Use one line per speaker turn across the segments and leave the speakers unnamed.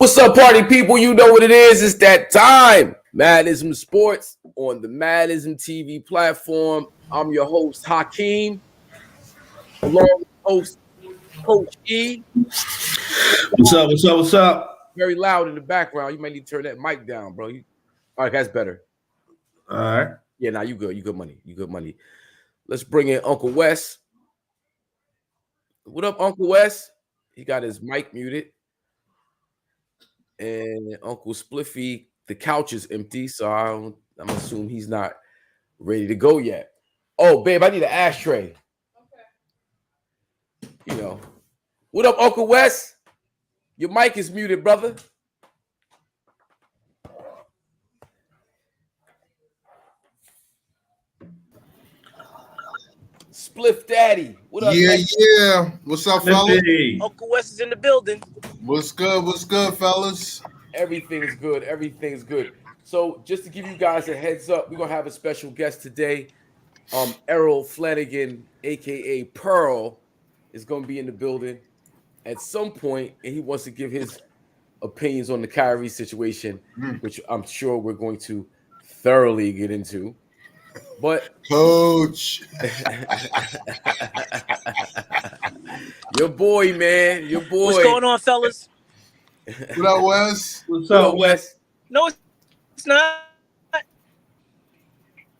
What's up, party people? You know what it is. It's that time. Madizm Sports on the Madizm TV platform. I'm your host, Hakim, along with host Coach E.
What's up?
Very loud in the background. You might need to turn that mic down, bro. All right, that's better.
All right.
Yeah, now you good. You good money. You good money. Let's bring in Uncle Wes. What up, Uncle Wes? He got his mic muted. And Uncle Spliffy, the couch is empty, so I'm assuming he's not ready to go yet. Oh, babe, I need an ashtray. Okay. You know. What up, Uncle Wes? Your mic is muted, brother. Spliff Daddy. What up?
Yeah. What's up, fellas?
Hey.
Uncle Wes is in the building.
What's good, fellas?
Everything's good. Everything's good. So just to give you guys a heads up, we're going to have a special guest today. Errol Flanagan, a.k.a. Pearl, is going to be in the building at some point, and he wants to give his opinions on the Kyrie situation, which I'm sure we're going to thoroughly get into. But
Coach,
your boy, man, your boy.
What's going on, fellas?
what up, Wes?
What's
What
up,
up, Wes?
No, it's not.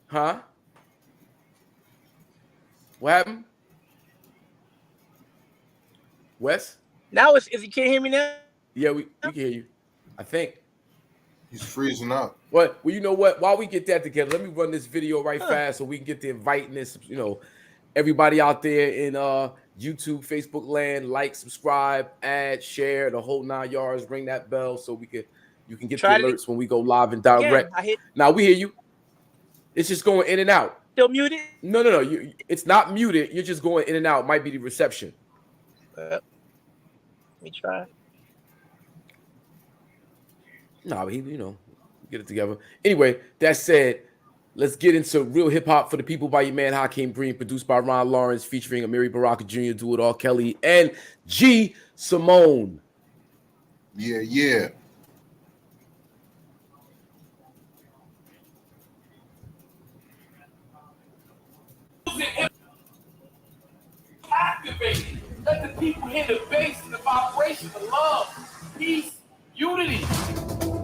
Huh? What happened? Wes?
Now, if you can't hear me now,
Yeah, we can hear you. I think.
He's freezing up.
Well, you know what? While we get that together, let me run this video right fast so we can get the inviting this, everybody out there in YouTube, Facebook land, like, subscribe, add, share, the whole 9 yards, ring that bell so you can get the alerts when we go live and direct. Now we hear you. It's just going in and out.
Still muted?
No. It's not muted. You're just going in and out. Might be the reception.
Let me try.
No, get it together. Anyway, that said, let's get into real hip hop for the people by your man Hakim Green, produced by Ron Lawrence, featuring Amiri Baraka Jr., Do It All Kelly, and G Simone.
Yeah.
Activated. Let the people hear the bass and the vibration, the love, peace, unity,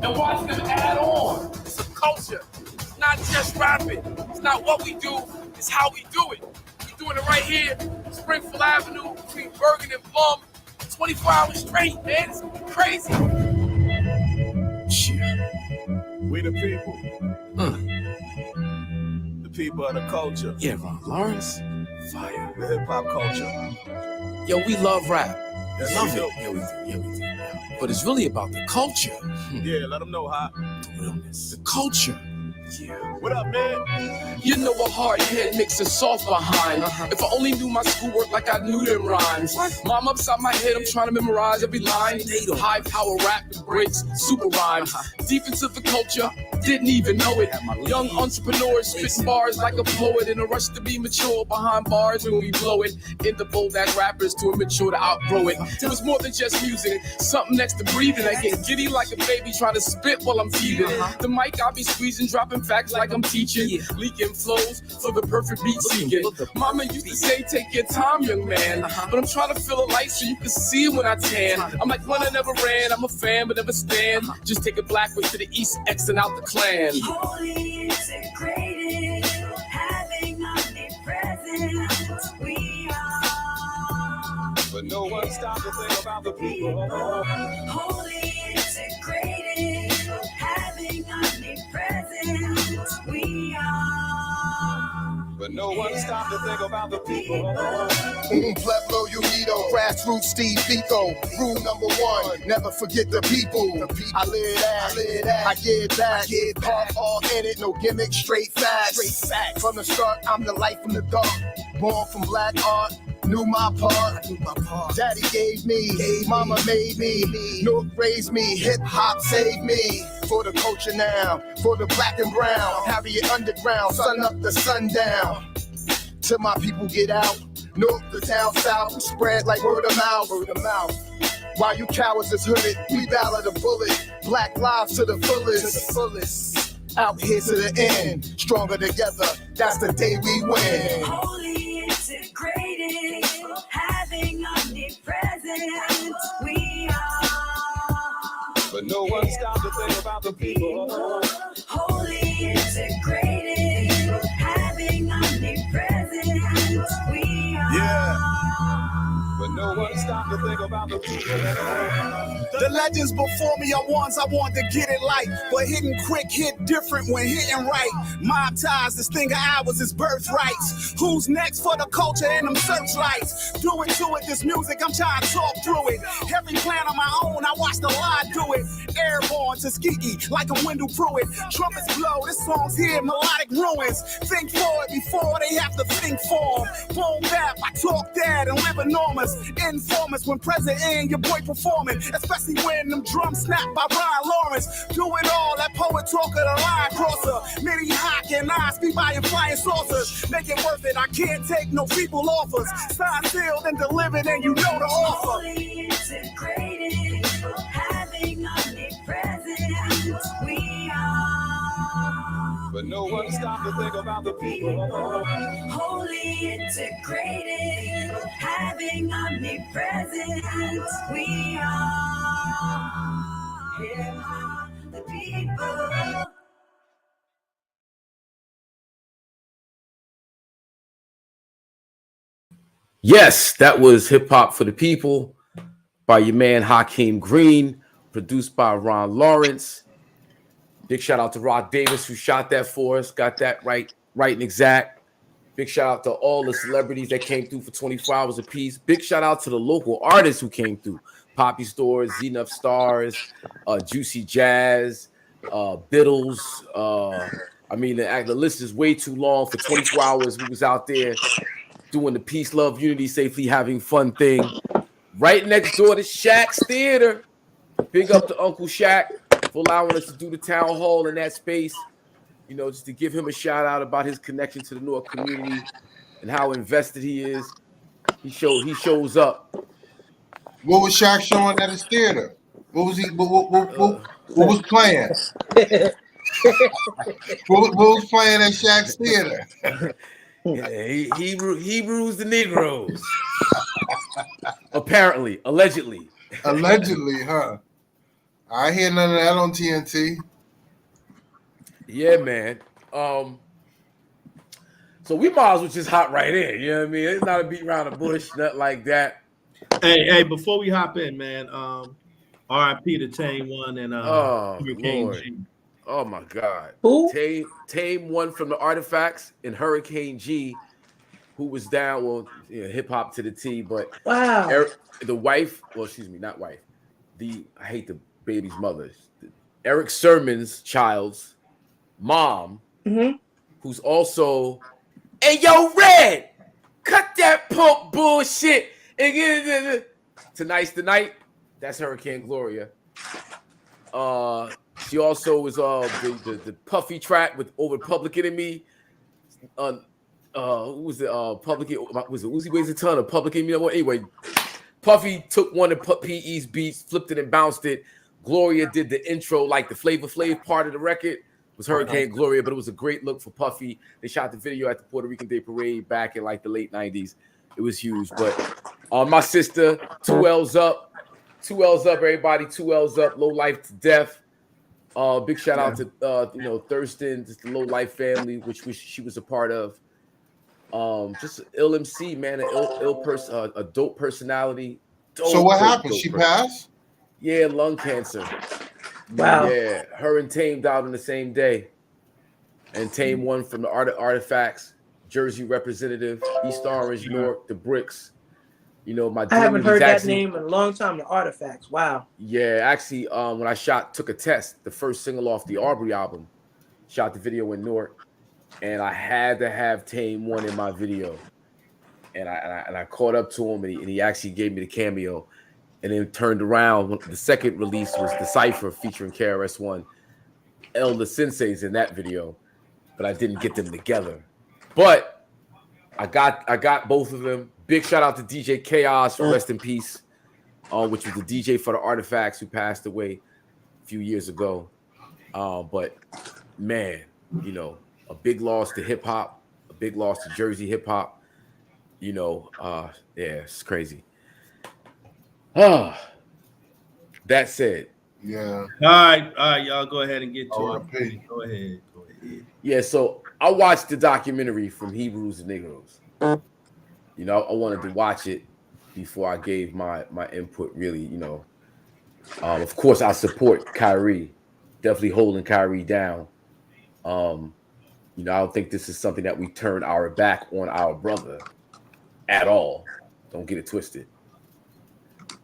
and watch them add on. It's a culture. It's not just rapping. It's not what we do. It's how we do it. We're doing it right here, Springfield Avenue, between Bergen and Plum, 24 hours straight, man. It's crazy.
We the people. The people of the culture.
Yeah, Ron Lawrence. Fire.
The hip hop culture.
Yo, we love rap.
Yes,
Love
we
it. Yeah, we do. But it's really about the culture.
Yeah, let them know how.
The realness. The culture.
Yeah. What up, man?
You know a hard head makes a soft behind. If I only knew my schoolwork like I knew them rhymes. Mom upside my head, I'm trying to memorize every line. High power rap that breaks super rhymes. Deep into the culture, didn't even know it. Young entrepreneurs spitting bars like a poet in a rush to be mature behind bars when we blow it. In the bold that rappers too immature to outgrow it. It was more than just music, something next to breathing. I get giddy like a baby trying to spit while I'm feeding. The mic I'll be squeezing, dropping facts like I'm teaching. Leaking flows for the perfect beat seeking. Mama used to say, take your time, young man. But I'm trying to feel a light so you can see it when I tan. I'm like one I never ran. I'm a fan but never stand. Just take a black way to the east, Xing out the clan.
Holy is it great, having omnipresence, we are.
But no one stopped to think about the people.
Holy is it great, having omnipresence, we are.
But no one stopped to think about the people.
Pueblo Unido, grassroots Steve Biko. Rule number one, never forget the people. I live that, I get back. Heart all in it, no gimmicks, straight facts. From the start, I'm the light from the dark. Born from black art, knew my part. Daddy gave me, mama made me. North raised me, hip hop saved me. For the culture now, for the black and brown. Harriet Underground, sun up to sundown. Till my people get out, north to down south, spread like word of mouth. While you cowards is hooded, we valor the bullet. Black lives to the fullest. Out here to the end, stronger together. That's the day we win.
Holy integrated, having omnipresent, we are.
But no one stopped to think about the people.
Holy integrated, having omnipresent, we are.
Yeah. But no one stopped to think about the people.
The legends before me are ones I want to get it like, but hitting quick hit different when hitting right. Mob ties, this thing of ours is birthrights. Who's next for the culture and them searchlights? Do it to it, this music, I'm trying to talk through it. Every plan on my own, I watch the line do it. Airborne to ski like a Wendell Pruitt. Trumpets blow, this song's here, melodic ruins. Think for it before they have to think for 'em. Boom bap, I talk that and live enormous. Informers when present and your boy performing, especially when them drums snap by Brian Lawrence. Do it all, that poet talk of the line crosser. Many hawk and I speak by your flying saucers. Make it worth it, I can't take no feeble offers. Signed, sealed, and delivered, and you know the offer.
Holy integrated, having omnipresent, we are.
But no one stopped to think about the people.
Holy integrated, having omnipresent, we are. Here are the people.
Yes, that was Hip Hop for the People by your man Hakim Green, produced by Ron Lawrence. Big shout out to Rod Davis who shot that for us, got that right and exact. Big shout out to all the celebrities that came through for 24 hours apiece. Big shout out to the local artists who came through. Poppy Stores, Zenith Stars, Juicy Jazz, Biddles. I mean, the list is way too long. For 24 hours, we was out there doing the peace, love, unity, safely having fun thing. Right next door to Shaq's Theater. Big up to Uncle Shaq for allowing us to do the town hall in that space. You know, just to give him a shout out about his connection to the Newark community and how invested he is. He shows up.
What was Shaq showing at his theater? What was he? What was playing? what was playing at Shaq's theater?
Yeah, Hebrews to Negroes. Apparently, allegedly,
huh? I hear none of that on TNT.
Yeah, man. So we might as well just hop right in. You know what I mean? It's not a beat around the bush, nothing like that.
Hey, before we hop in, man, RIP to Tame One and Hurricane
Lord.
G.
Oh my God.
Who?
Tame One from the Artifacts and Hurricane G, who was down, well, hip hop to the T, but
Wow.
the wife, well, excuse me, not wife. I hate the baby's mother. Eric Sermon's child's mom, who's also, hey, yo, Red, cut that punk bullshit. Tonight's the night. That's Hurricane Gloria. She also was the Puffy track with Over Public Enemy. Who was it? Public was it Uzi Weighs a Ton or Public Enemy? Anyway, Puffy took one of PE's beats, flipped it and bounced it. Gloria did the intro, like the Flavor Flav part of the record was Hurricane Gloria, but it was a great look for Puffy. They shot the video at the Puerto Rican Day Parade back in like the late 90s. It was huge. But my sister, 2 L's up. 2 L's up, everybody. 2 L's up. Low Life to Death. Big shout out to Thurston, just the Low Life family, which she was a part of. Just ill MC, man, an ill person, a dope personality.
So what happened? She passed?
Yeah, lung cancer.
Wow.
Yeah, her and Tame died on the same day. And Tame One from the Artifacts, Jersey representative, East Orange, Newark, the Bricks. You know,
I haven't heard that name in a long time. The Artifacts. Wow.
Yeah, actually, when I took a test, the first single off the Aubrey album, shot the video in Newark, and I had to have Tame One in my video, and I caught up to him, and he actually gave me the cameo, and then turned around. The second release was the Cypher featuring KRS-One, Elder Sensei's in that video, but I didn't get them together. But I got both of them. Big shout out to DJ Chaos, rest in peace. which was the DJ for the Artifacts, who passed away a few years ago. But man, you know, a big loss to hip hop, a big loss to Jersey hip hop. You know, yeah, it's crazy. That said,
yeah. All right, y'all go ahead and get to
it.
Go ahead.
Yeah, so I watched the documentary from Hebrews to Negroes. You know, I wanted to watch it before I gave my input. Really, you know, of course, I support Kyrie, definitely holding Kyrie down. You know, I don't think this is something that we turn our back on our brother at all. Don't get it twisted.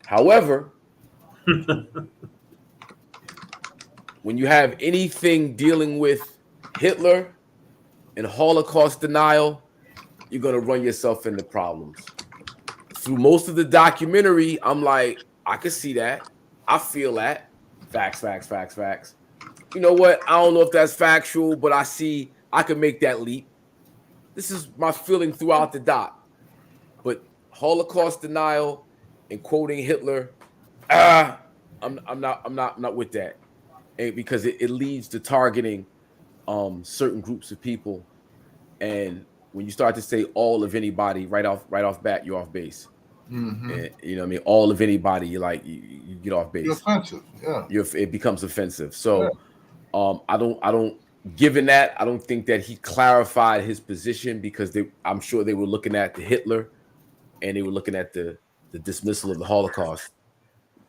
However, when you have anything dealing with Hitler and Holocaust denial, you're going to run yourself into problems. Through most of the documentary, I'm like, I can see that. I feel that. Facts. You know what? I don't know if that's factual, but I can make that leap. This is my feeling throughout the doc. But Holocaust denial and quoting Hitler, I'm not with that. And because it leads to targeting certain groups of people. And when you start to say all of anybody right off bat, you're off base.
Mm-hmm.
And, you know what I mean? All of anybody, you get off base.
You're offensive. Yeah.
It becomes offensive. So I don't given that, I don't think that he clarified his position, because I'm sure they were looking at the Hitler and they were looking at the dismissal of the Holocaust.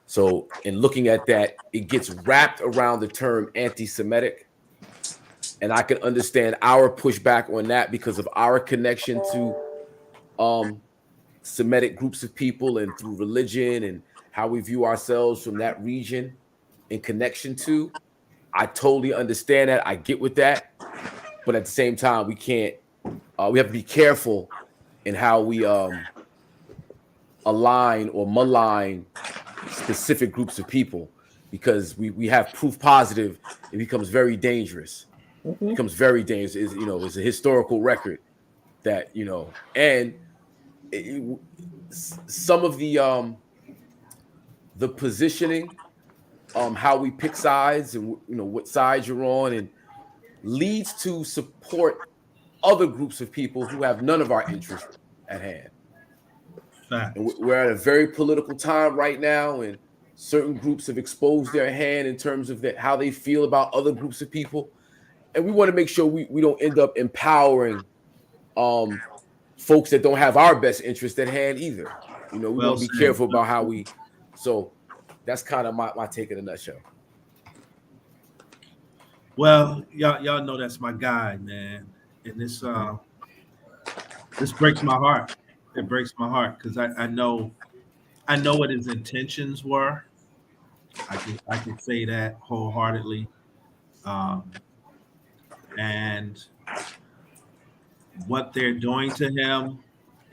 So in looking at that, it gets wrapped around the term anti-Semitic. And I can understand our pushback on that because of our connection to Semitic groups of people and through religion and how we view ourselves from that region in connection to. I totally understand that. I get with that. But at the same time, we have to be careful in how we align or malign specific groups of people, because we have proof positive. It becomes very dangerous. It becomes very dangerous. It's a historical record that, and some of the positioning, how we pick sides and what side you're on, and leads to support other groups of people who have none of our interests at hand. And we're at a very political time right now, and certain groups have exposed their hand in terms of how they feel about other groups of people. And we want to make sure we don't end up empowering folks that don't have our best interest at hand either. We want to be careful about how we. So that's kind of my take in a nutshell.
Well, y'all know that's my guy, man, and this breaks my heart. It breaks my heart because I know what his intentions were. I can say that wholeheartedly, and what they're doing to him,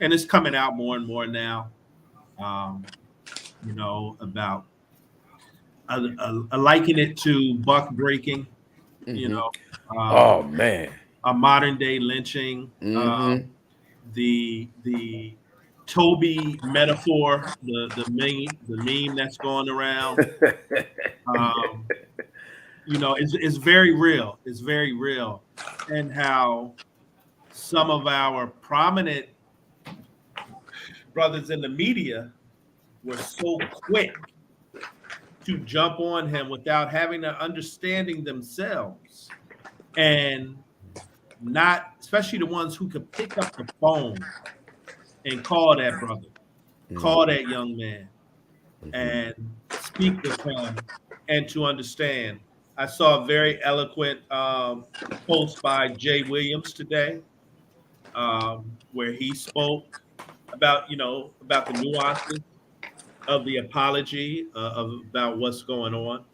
and it's coming out more and more now. About liken it to buck breaking.
Oh man,
a modern day lynching. The Toby metaphor, the meme that's going around. It's very real. It's very real, and how some of our prominent brothers in the media were so quick to jump on him without having an understanding themselves, and not, especially the ones who could pick up the phone and call that brother, call that young man, and speak with him, and to understand. I saw a very eloquent post by Jay Williams today, where he spoke about the nuances of the apology, about what's going on.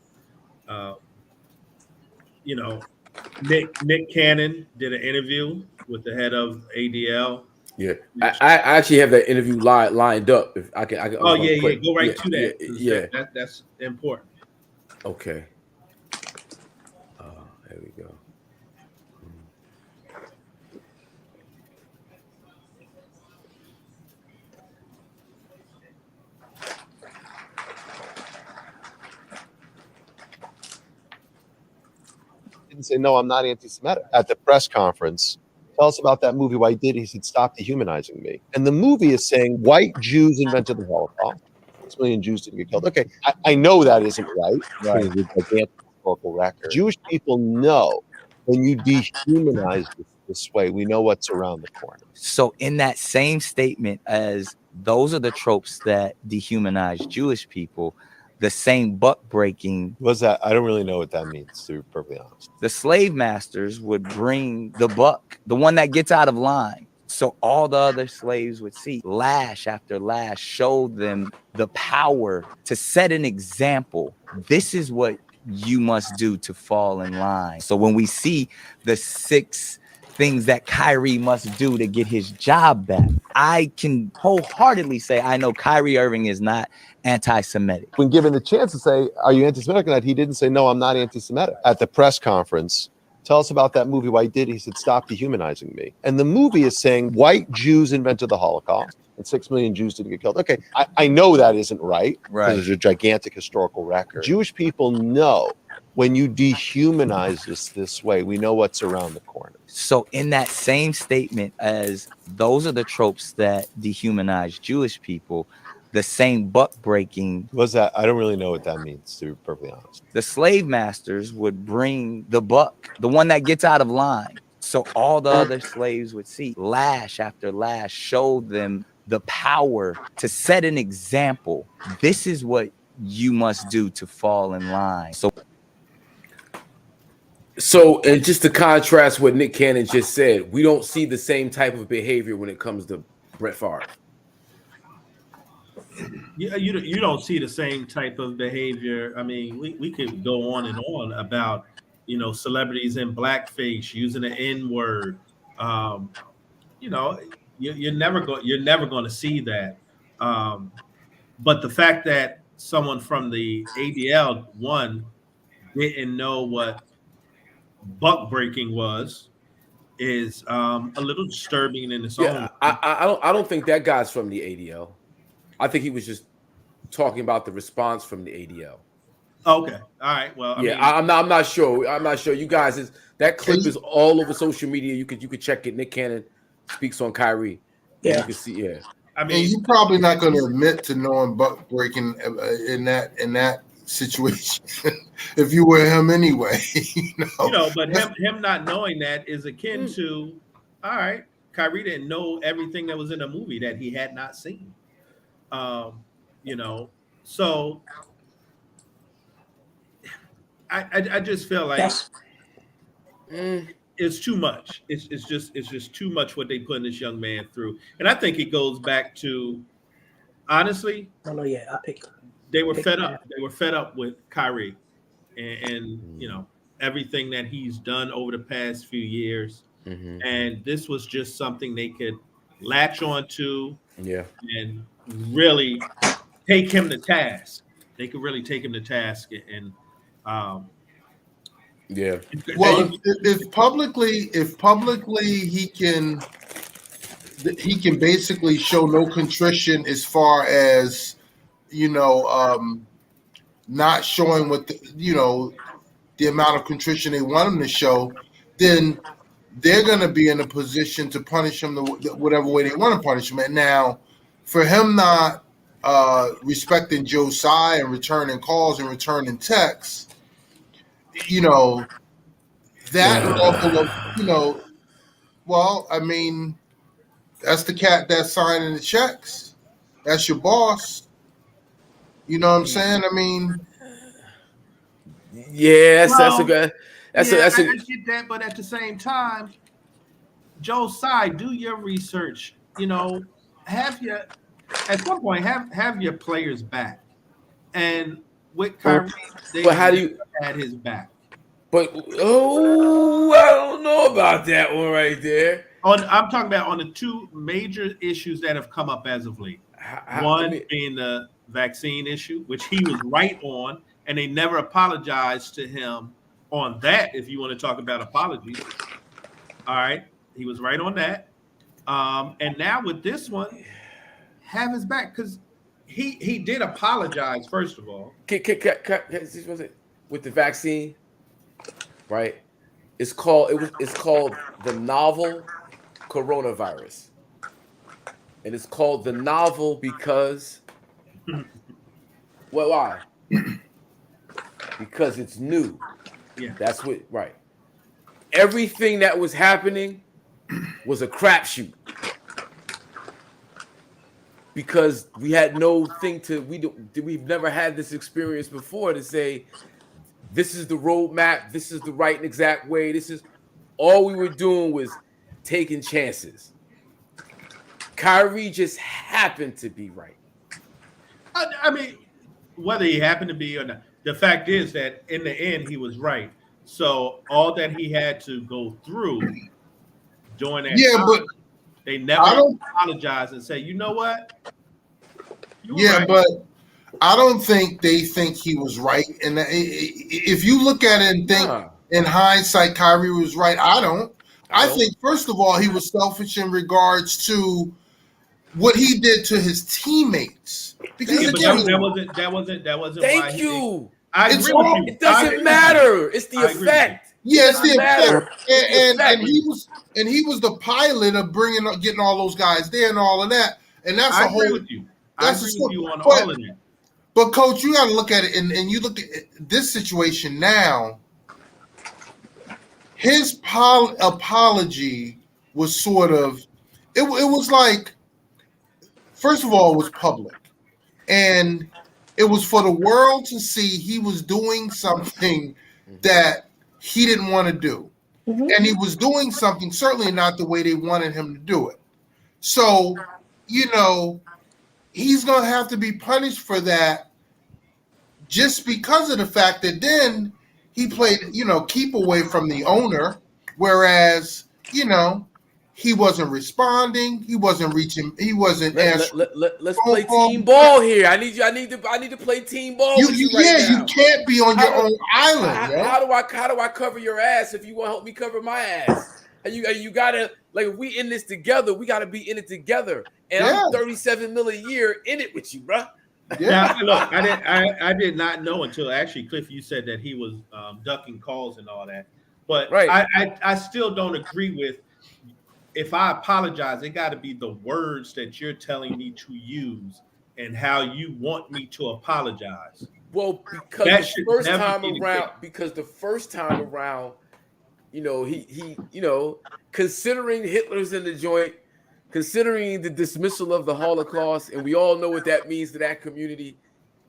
Nick Cannon did an interview with the head of ADL.
Yeah, I actually have that interview lined up. If I can.
Oh yeah, go right to that. Yeah, that's important.
Okay. There we go.
didn't say, no, I'm not anti-Semitic. At the press conference, tell us about that movie. Why he did. He said, stop dehumanizing me. And the movie is saying white Jews invented the Holocaust. 6 million Jews didn't get killed. Okay, I know that isn't right. Because it's a gigantic historical record. Jewish people know when you dehumanize this way, we know what's around the corner.
So in that same statement as those are the tropes that dehumanize Jewish people, the same buck breaking.
What's that? I don't really know what that means, to be perfectly honest.
The slave masters would bring the buck, the one that gets out of line. So all the other slaves would see lash after lash, show them the power to set an example. This is what you must do to fall in line. So when we see the 6 things that Kyrie must do to get his job back, I can wholeheartedly say I know Kyrie Irving is not anti-Semitic.
When given the chance to say, are you anti-Semitic or not, he didn't say, no, I'm not anti-Semitic. At the press conference, tell us about that movie. Why he did. He said, stop dehumanizing me. And the movie is saying white Jews invented the Holocaust and 6 million Jews didn't get killed. Okay, I know that isn't right. Because there's a gigantic historical record. Jewish people know when you dehumanize this way, we know what's around the corner.
So in that same statement as those are the tropes that dehumanize Jewish people, the same buck breaking.
What's that? I don't really know what that means, to be perfectly honest.
The slave masters would bring the buck, the one that gets out of line. So all the other slaves would see lash after lash, show them the power to set an example. This is what you must do to fall in line.
So, and just to contrast what Nick Cannon just said, we don't see the same type of behavior when it comes to Brett Favre.
You don't see the same type of behavior. I mean, we could go on and on about, celebrities in blackface using the N-word. You're never going to see that. But the fact that someone from the ADL didn't know what buck breaking is a little disturbing in its own.
I don't think that guy's from the ADL. I think he was just talking about the response from the ADL.
Okay, all right. Well,
I'm not sure. I'm not sure. You guys, that clip is all over social media. You could check it. Nick Cannon speaks on Kyrie.
Yeah,
you can see. Yeah,
I mean, you're probably not going to admit to knowing buck breaking in that situation if you were him anyway.
But him not knowing that is akin to, all right, Kyrie didn't know everything that was in the movie that he had not seen. So I just feel like it's too much. It's just too much what they put this young man through, and I think it goes back to, honestly, they were fed up. They were fed up with Kyrie, and everything that he's done over the past few years, and this was just something they could latch on to, and really take him to task. They could really take him to task, and
Well, if publicly he can basically show no contrition as far as not showing what the amount of contrition they want him to show, then they're going to be in a position to punish him whatever way they want to punish him. And now, for him not respecting Joe Tsai and returning calls and returning texts, that level of, well, I mean, that's the cat that's signing the checks. That's your boss. You know what I'm saying? I mean,
that's a good. I
get that, but at the same time, Joe Tsai, do your research. At some point have your players back, and with Kyrie, they had his back.
But I don't know about that one right there.
I'm talking about on the 2 major issues that have come up as of late. One being the vaccine issue, which he was right on, and they never apologized to him on that. If you want to talk about apologies, all right, he was right on that. And now with this one, have his back, because he did apologize first of all.
With the vaccine, right? It's called the novel coronavirus. And it's called the novel because well, why? Because it's new.
Yeah.
That's what right. Everything that was happening was a crapshoot. Because we had no thing to we've never had this experience before to say this is the roadmap, this is the right and exact way. This is all we were doing was taking chances. Kyrie just happened to be right.
I mean, whether he happened to be or not, the fact is that in the end he was right. So all that he had to go through during that time,
but
they never apologize and say, you know what?
Right. But I don't think they think he was right. And if you look at it and think in hindsight, Kyrie was right, I don't. I think, first of all, he was selfish in regards to what he did to his teammates. Because
that wasn't
Thank you.
I agree with you.
It doesn't matter. It's the effect.
Yeah, it's the effect. And he was the pilot of getting all those guys there and all of that. And that's
I
a whole.
Agree with you. I agree with you on all of that.
But Coach, you got to look at it, and you look at this situation now. His apology was sort of. It was like. First of all, it was public, and it was for the world to see he was doing something that he didn't want to do. Mm-hmm. And he was doing something certainly not the way they wanted him to do it. So, he's going to have to be punished for that just because of the fact that then he played, keep away from the owner, whereas, he wasn't responding. He wasn't reaching. He wasn't answering.
Let's play team ball here. I need to play team ball.
You can't be on your own island.
How do I cover your ass if you want to help me cover my ass? You gotta if we in this together, we gotta be in it together. And I'm $37 million a year in it with you, bro.
Yeah. Now, look, I did not know until actually Cliff, you said that he was ducking calls and all that. But I still don't agree with. If I apologize, it got to be the words that you're telling me to use and how you want me to apologize.
Well, because the first time around, he considering Hitler's in the joint, considering the dismissal of the Holocaust, and we all know what that means to that community,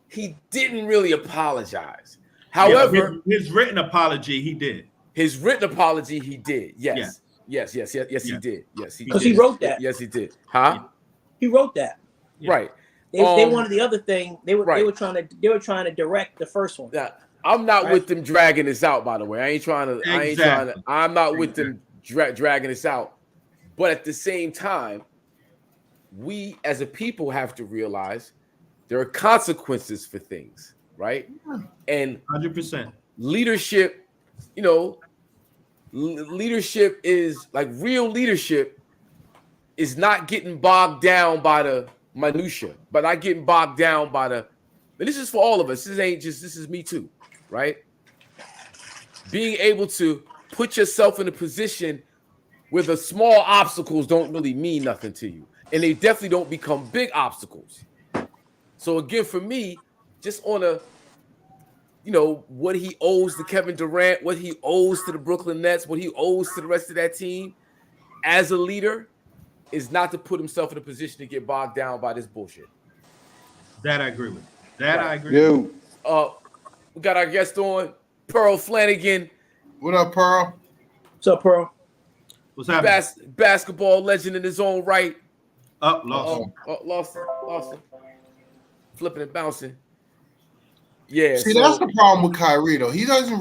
he didn't really apologize. However,
his written apology, he did.
His written apology, he did. Yes. Yes, he did. Yes, he did.
Because he wrote that.
Yes, he did. Huh?
He wrote that.
Right.
They wanted the other thing. They were trying to direct the first one.
Yeah, I'm not with them dragging this out. By the way, I ain't trying to. I'm not with them dragging this out. But at the same time, we as a people have to realize there are consequences for things, right? And
100%
leadership. Leadership is real leadership is not getting bogged down by the minutia, but not getting bogged down by and this is for all of us. This is me too, right? Being able to put yourself in a position where the small obstacles don't really mean nothing to you. And they definitely don't become big obstacles. So again, for me, just on what he owes to Kevin Durant, what he owes to the Brooklyn Nets, what he owes to the rest of that team as a leader is not to put himself in a position to get bogged down by this bullshit.
That I agree with. I agree with.
We got our guest on, Pearl Flanagan.
What up, Pearl?
What's up, Pearl?
What's happening?
Basketball legend in his own right.
Lost
him. Flipping and bouncing. Yeah.
See, that's the problem with Kyrie, though. He doesn't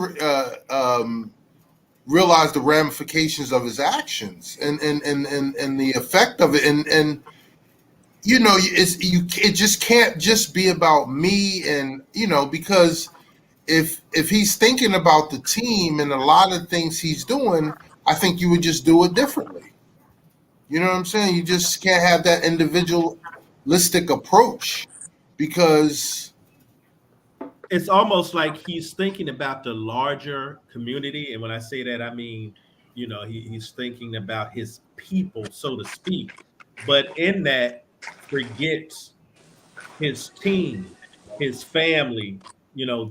realize the ramifications of his actions and the effect of it. And it just can't just be about me. And because if he's thinking about the team and a lot of things he's doing, I think you would just do it differently. You know what I'm saying? You just can't have that individualistic approach because
it's almost like he's thinking about the larger community. And when I say that, I mean, he's thinking about his people, so to speak. But in that, forgets his team, his family,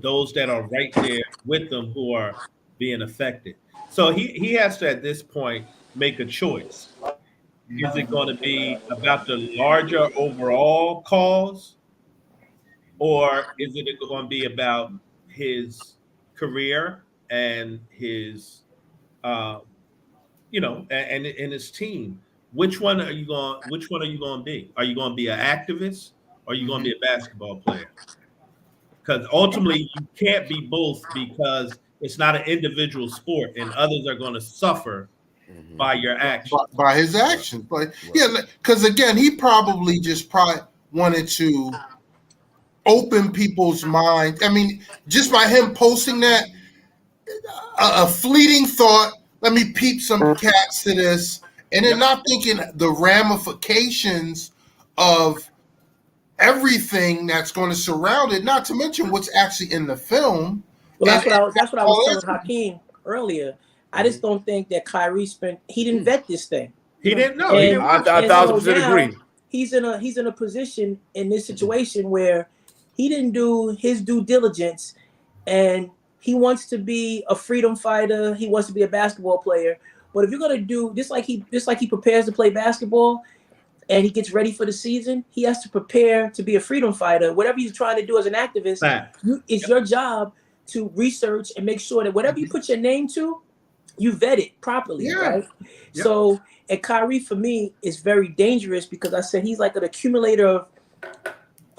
those that are right there with them who are being affected. So he has to, at this point, make a choice. Is it going to be about the larger overall cause, or is it going to be about his career and his, and his team? Which one are you going? Which one are you going to be? Are you going to be an activist, or are you going to be a basketball player? Because ultimately, you can't be both, because it's not an individual sport, and others are going to suffer by your actions.
By his actions. But yeah, because again, he probably wanted to open people's minds. I mean, just by him posting that, a fleeting thought, let me peep some cats to this, and then not thinking the ramifications of everything that's going to surround it, not to mention what's actually in the film.
Well, that's what I was telling Hakim earlier. I just don't think that Kyrie he didn't vet this thing.
He didn't know.
I 1,000% agree.
He's in a position in this situation where he didn't do his due diligence, and he wants to be a freedom fighter. He wants to be a basketball player. But if you're gonna do just like he prepares to play basketball, and he gets ready for the season, he has to prepare to be a freedom fighter. Whatever he's trying to do as an activist, it's your job to research and make sure that whatever you put your name to, you vet it properly, right? Yep. So, and Kyrie for me is very dangerous, because I said he's like an accumulator of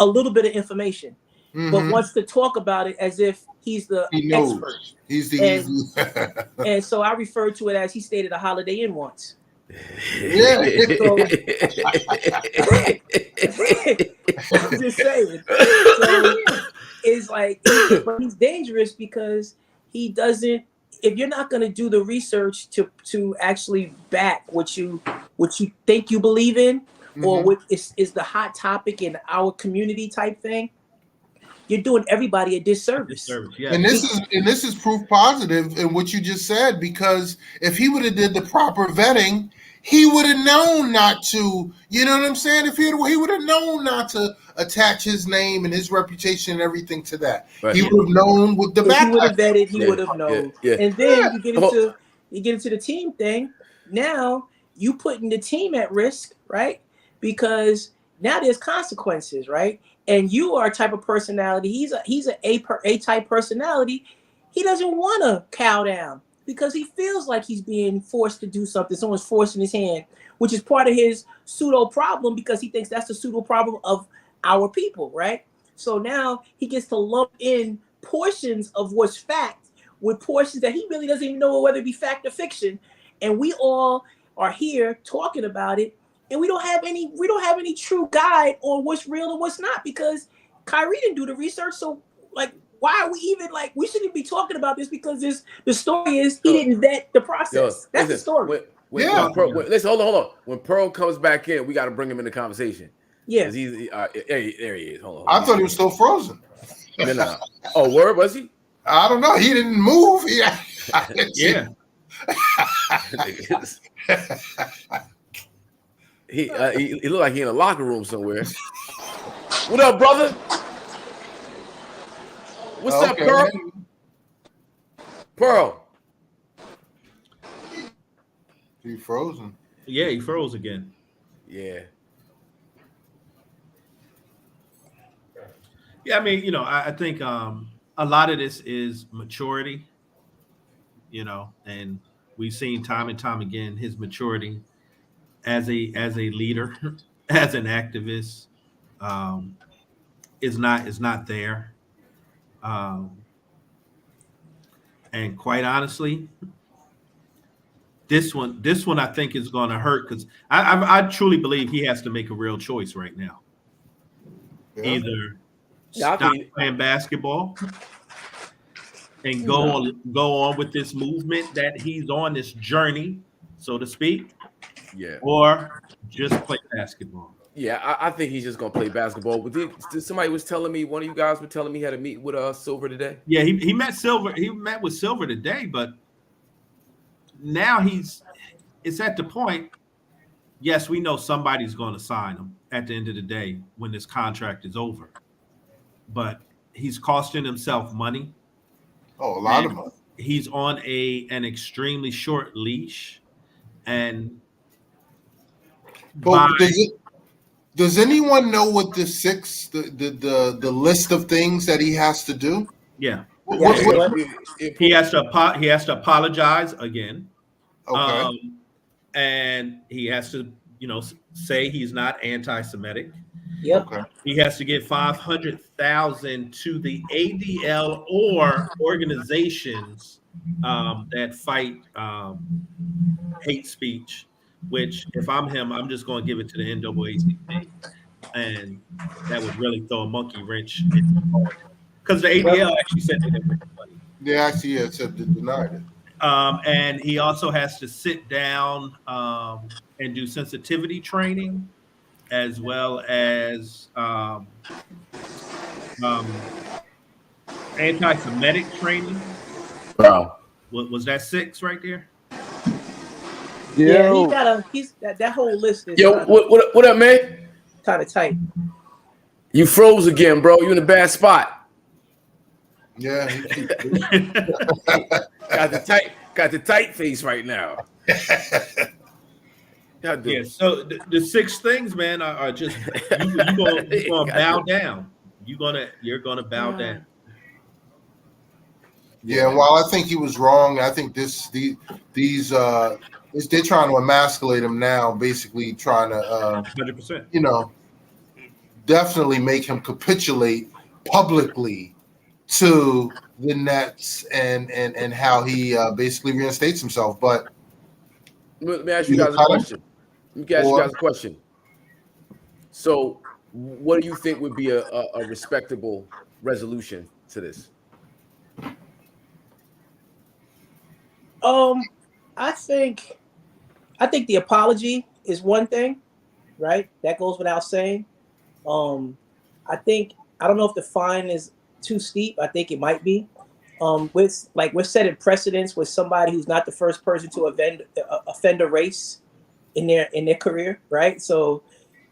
a little bit of information, but wants to talk about it as if he's the expert.
He's the
and so I refer to it as he stayed at a Holiday Inn once.
Yeah.
So, I'm just saying. So it's like, but he's dangerous because he doesn't. If you're not going to do the research to actually back what you think you believe in, or what is the hot topic in our community type thing, you're doing everybody a disservice.
Yeah. And this is proof positive in what you just said, because if he would have did the proper vetting, he would have known not to, you know what I'm saying? If he would have known not to attach his name and his reputation and everything to that. Right. He would have known with the back.
He would have vetted, he would have known. Yeah. And then you get into the team thing. Now you putting the team at risk, right? Because now there's consequences, right? And you are a type of personality. He's an A-type personality. He doesn't want to cow down, because he feels like he's being forced to do something. Someone's forcing his hand, which is part of his pseudo problem, because he thinks that's the pseudo problem of our people, right? So now he gets to lump in portions of what's fact with portions that he really doesn't even know whether it be fact or fiction. And we all are here talking about it, and we don't have any true guide on what's real and what's not, because Kyrie didn't do the research. So like, why are we even we shouldn't be talking about this, because the story is he didn't vet the process. That's the story.
Listen, hold on. When Pearl comes back in, we got to bring him in the conversation.
Yeah.
There he is. Hold on.
I thought he was still frozen.
No. Oh, word, was he?
I don't know. He didn't move. Yeah.
He looked like he in a locker room somewhere. What up, brother? What's up, Pearl? Pearl.
He frozen.
Yeah, he froze again.
Yeah.
Yeah, I mean, I think a lot of this is maturity, and we've seen time and time again his maturity as a leader, as an activist, is not there. And quite honestly, this one I think is going to hurt, because I truly believe he has to make a real choice right now. Yeah. Either stop playing basketball and go on with this movement that he's on, this journey, so to speak.
Yeah.
Or just play basketball.
Yeah, I think he's just gonna play basketball. But somebody was telling me, one of you guys were telling me he had a meet with Silver today.
Yeah, he met Silver. He met with Silver today, but now it's at the point. Yes, we know somebody's going to sign him at the end of the day when this contract is over, but he's costing himself money.
Oh, a lot of money.
He's on an extremely short leash, and
But does anyone know what the list of things that he has to do?
Yeah,
He
has to apologize again.
Okay.
And he has to, say he's not anti-Semitic.
Yep.
Okay.
He has to give $500,000 to the ADL or organizations that fight hate speech. Which, if I'm him, I'm just going to give it to the NAACP, and that would really throw a monkey wrench because the ADL actually said they didn't make the money.
They actually denied it.
And he also has to sit down and do sensitivity training, as well as anti-Semitic training.
Wow.
Was that 6 right there?
Yeah, that whole list is
what up, man?
Kind of tight.
You froze again, bro. You in a bad spot.
Yeah.
got the tight face right now.
Yeah. So the 6 things, man, are just you're gonna bow down. You're gonna bow down.
Yeah, and while I think he was wrong, I think they're trying to emasculate him now, basically trying to
100%.
Definitely make him capitulate publicly to the Nets and how he basically reinstates himself. But
let me ask you guys a question. So, what do you think would be a respectable resolution to this?
I think the apology is one thing, right? That goes without saying. I don't know if the fine is too steep. I think it might be. We're setting precedents with somebody who's not the first person to offend a race in their career, right? So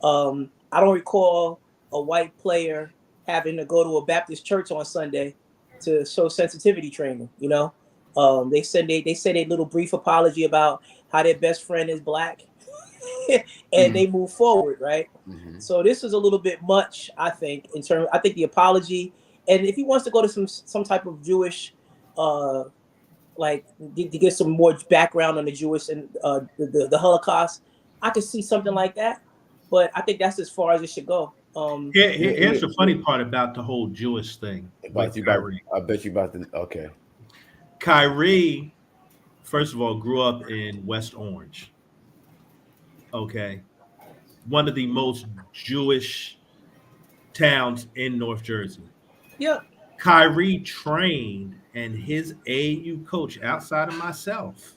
I don't recall a white player having to go to a Baptist church on Sunday to show sensitivity training. They said a little brief apology about how their best friend is black, and they move forward, right?
Mm-hmm.
So this is a little bit much, I think. I think the apology, and if he wants to go to some type of Jewish, to get some more background on the Jewish and the Holocaust, I could see something like that. But I think that's as far as it should go.
Here's the funny part about the whole Jewish thing.
I bet you about to. Okay.
Kyrie, first of all, grew up in West Orange. Okay. One of the most Jewish towns in North Jersey.
Yep.
Kyrie trained, and his AAU coach, outside of myself,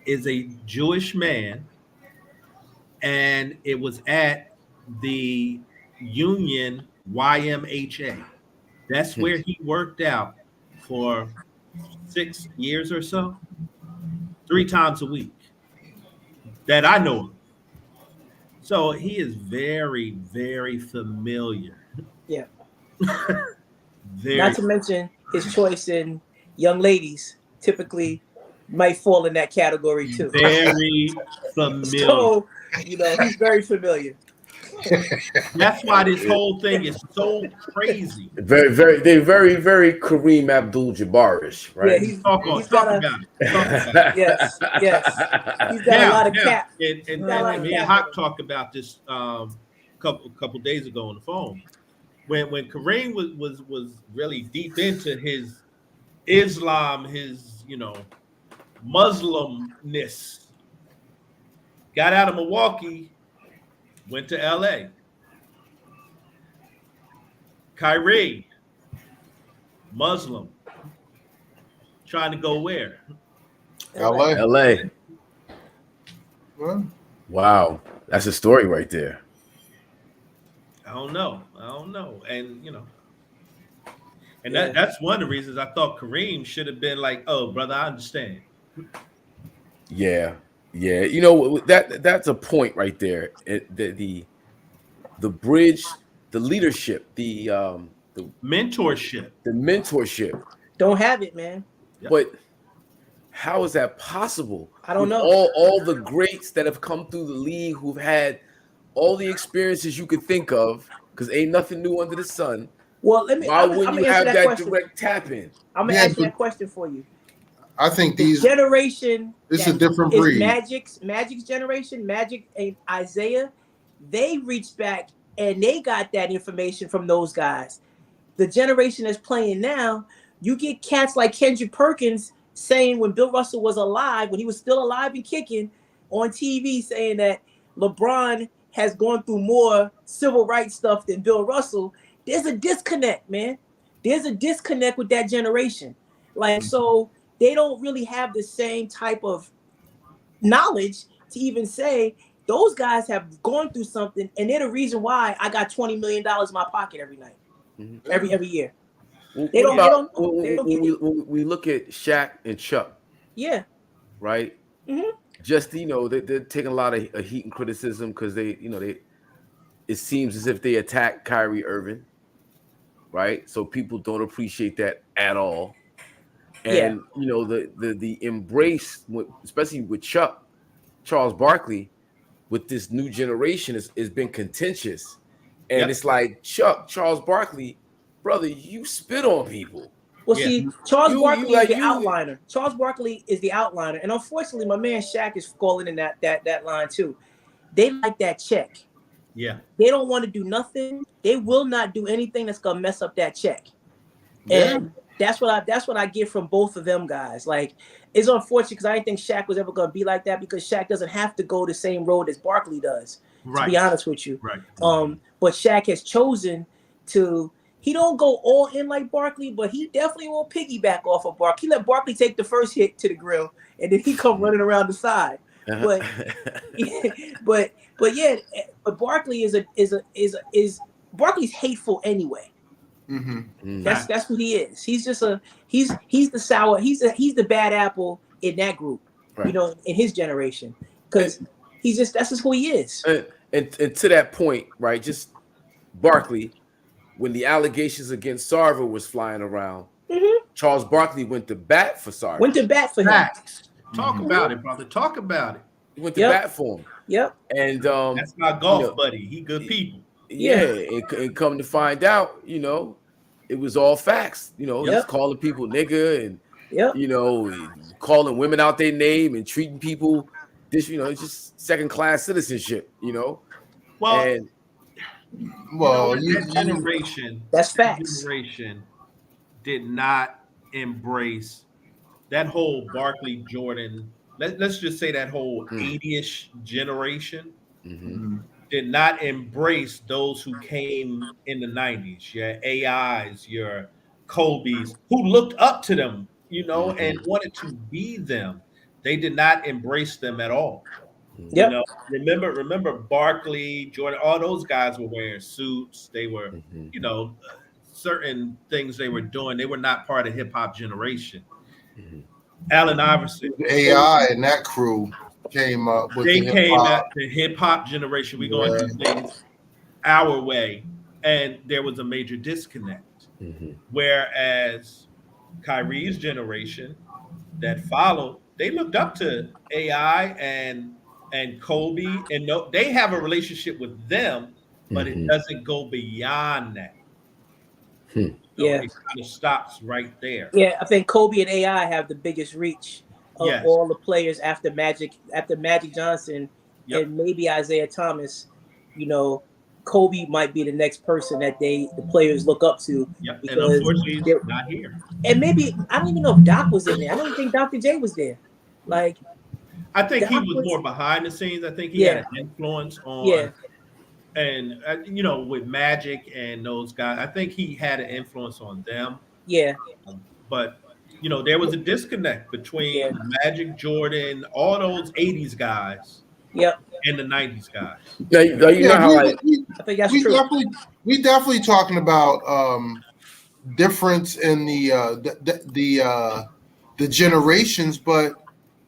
is a Jewish man, and it was at the Union YMHA. That's where he worked out for 6 years or so, 3 times a week that I know of. So he is very, very familiar.
Yeah. Not to mention his choice in young ladies typically might fall in that category too.
Very familiar.
So, he's very familiar.
That's why this whole thing is so crazy.
Very, very Kareem Abdul-Jabbar-ish, right?
Yeah, he's got
about it.
Yes. He's got a lot of cap.
And me and Hawk talked about this couple days ago on the phone. When Kareem was really deep into his Islam, his Muslimness, got out of Milwaukee, went to LA. Kyrie, Muslim, trying to go where?
LA.
Wow. That's a story right there.
I don't know. And and that's one of the reasons I thought Kareem should have been like, "Oh, brother, I understand."
Yeah, that's a point right there. The bridge, the leadership, the
mentorship,
Don't have it, man.
But how is that possible?
I don't know.
All the greats that have come through the league, who've had all the experiences you could think of, because ain't nothing new under the sun.
Well,
why wouldn't you have that direct tap in?
I'm gonna ask you that question for you.
I think
the generation.
It's a different breed.
Magic's generation, Magic and Isaiah, they reached back and they got that information from those guys. The generation that's playing now, you get cats like Kendrick Perkins saying when Bill Russell was alive, when he was still alive and kicking on TV, saying that LeBron has gone through more civil rights stuff than Bill Russell. There's a disconnect, man. There's a disconnect with that generation. Like, so they don't really have the same type of knowledge to even say those guys have gone through something, and they're the reason why I got $20 million in my pocket every night, every year.
We look at Shaq and Chuck.
Yeah.
Right.
Mm-hmm.
Just they're taking a lot of heat and criticism because it seems as if they attack Kyrie Irving. Right. So people don't appreciate that at all. And the embrace, especially with Charles Barkley, with this new generation has been contentious. And it's like, Charles Barkley, brother, you spit on people.
Well, see, Charles Barkley is the outliner. Charles Barkley is the outliner. And unfortunately, my man Shaq is falling in that line too. They like that check.
Yeah.
They don't want to do nothing. They will not do anything that's gonna mess up that check.
Yeah.
And that's what I get from both of them guys. Like, it's unfortunate because I didn't think Shaq was ever gonna be like that, because Shaq doesn't have to go the same road as Barkley does.
Right.
To be honest with you.
Right.
But Shaq has chosen to. He don't go all in like Barkley, but he definitely won't piggyback off of Barkley. He let Barkley take the first hit to the grill, and then he come running around the side. But Barkley is Barkley's hateful anyway.
Mm-hmm.
That's who he is. He's just he's the sour. He's the bad apple in that group. Right. In his generation, because that's just who he is.
And to that point, right? Just Barkley. When the allegations against Sarver was flying around, Charles Barkley went to bat for Sarver.
Went to bat for him.
Talk about it, brother. Talk about it.
He went to bat for him.
Yep.
And
that's my golf buddy. He good people.
Yeah. And come to find out, it was all facts. He's calling people nigga and calling women out their name and treating people this, just second class citizenship.
That generation,
that's facts.
Generation did not embrace that whole Barkley Jordan. Let's just say that whole 80-ish generation did not embrace those who came in the 90s. Your AIs, your Kobe's, who looked up to them, and wanted to be them. They did not embrace them at all.
Yep.
Remember Barkley, Jordan, all those guys were wearing suits. They were, certain things they were doing. They were not part of hip hop generation. Allen Iverson,
AI and that crew came up with
the hip hop generation. We going to do things our way, and there was a major disconnect. Whereas Kyrie's generation that followed, they looked up to AI and Kobe, and they have a relationship with them, but it doesn't go beyond that. It kind of stops right there.
Yeah, I think Kobe and AI have the biggest reach of all the players after Magic Johnson and maybe Isaiah Thomas. Kobe might be the next person that the players look up to.
Yep. And unfortunately, he's not here.
And maybe I don't even know if Doc was in there. I don't even think Dr. J was there. Like,
I think he was more behind the scenes. I think he had an influence on, and with Magic and those guys, I think he had an influence on them.
Yeah.
But there was a disconnect between Magic, Jordan, all those '80s guys,
Yep.
And the 90s guys.
Now, you know how
I think that's true.
We definitely talking about difference in the generations, but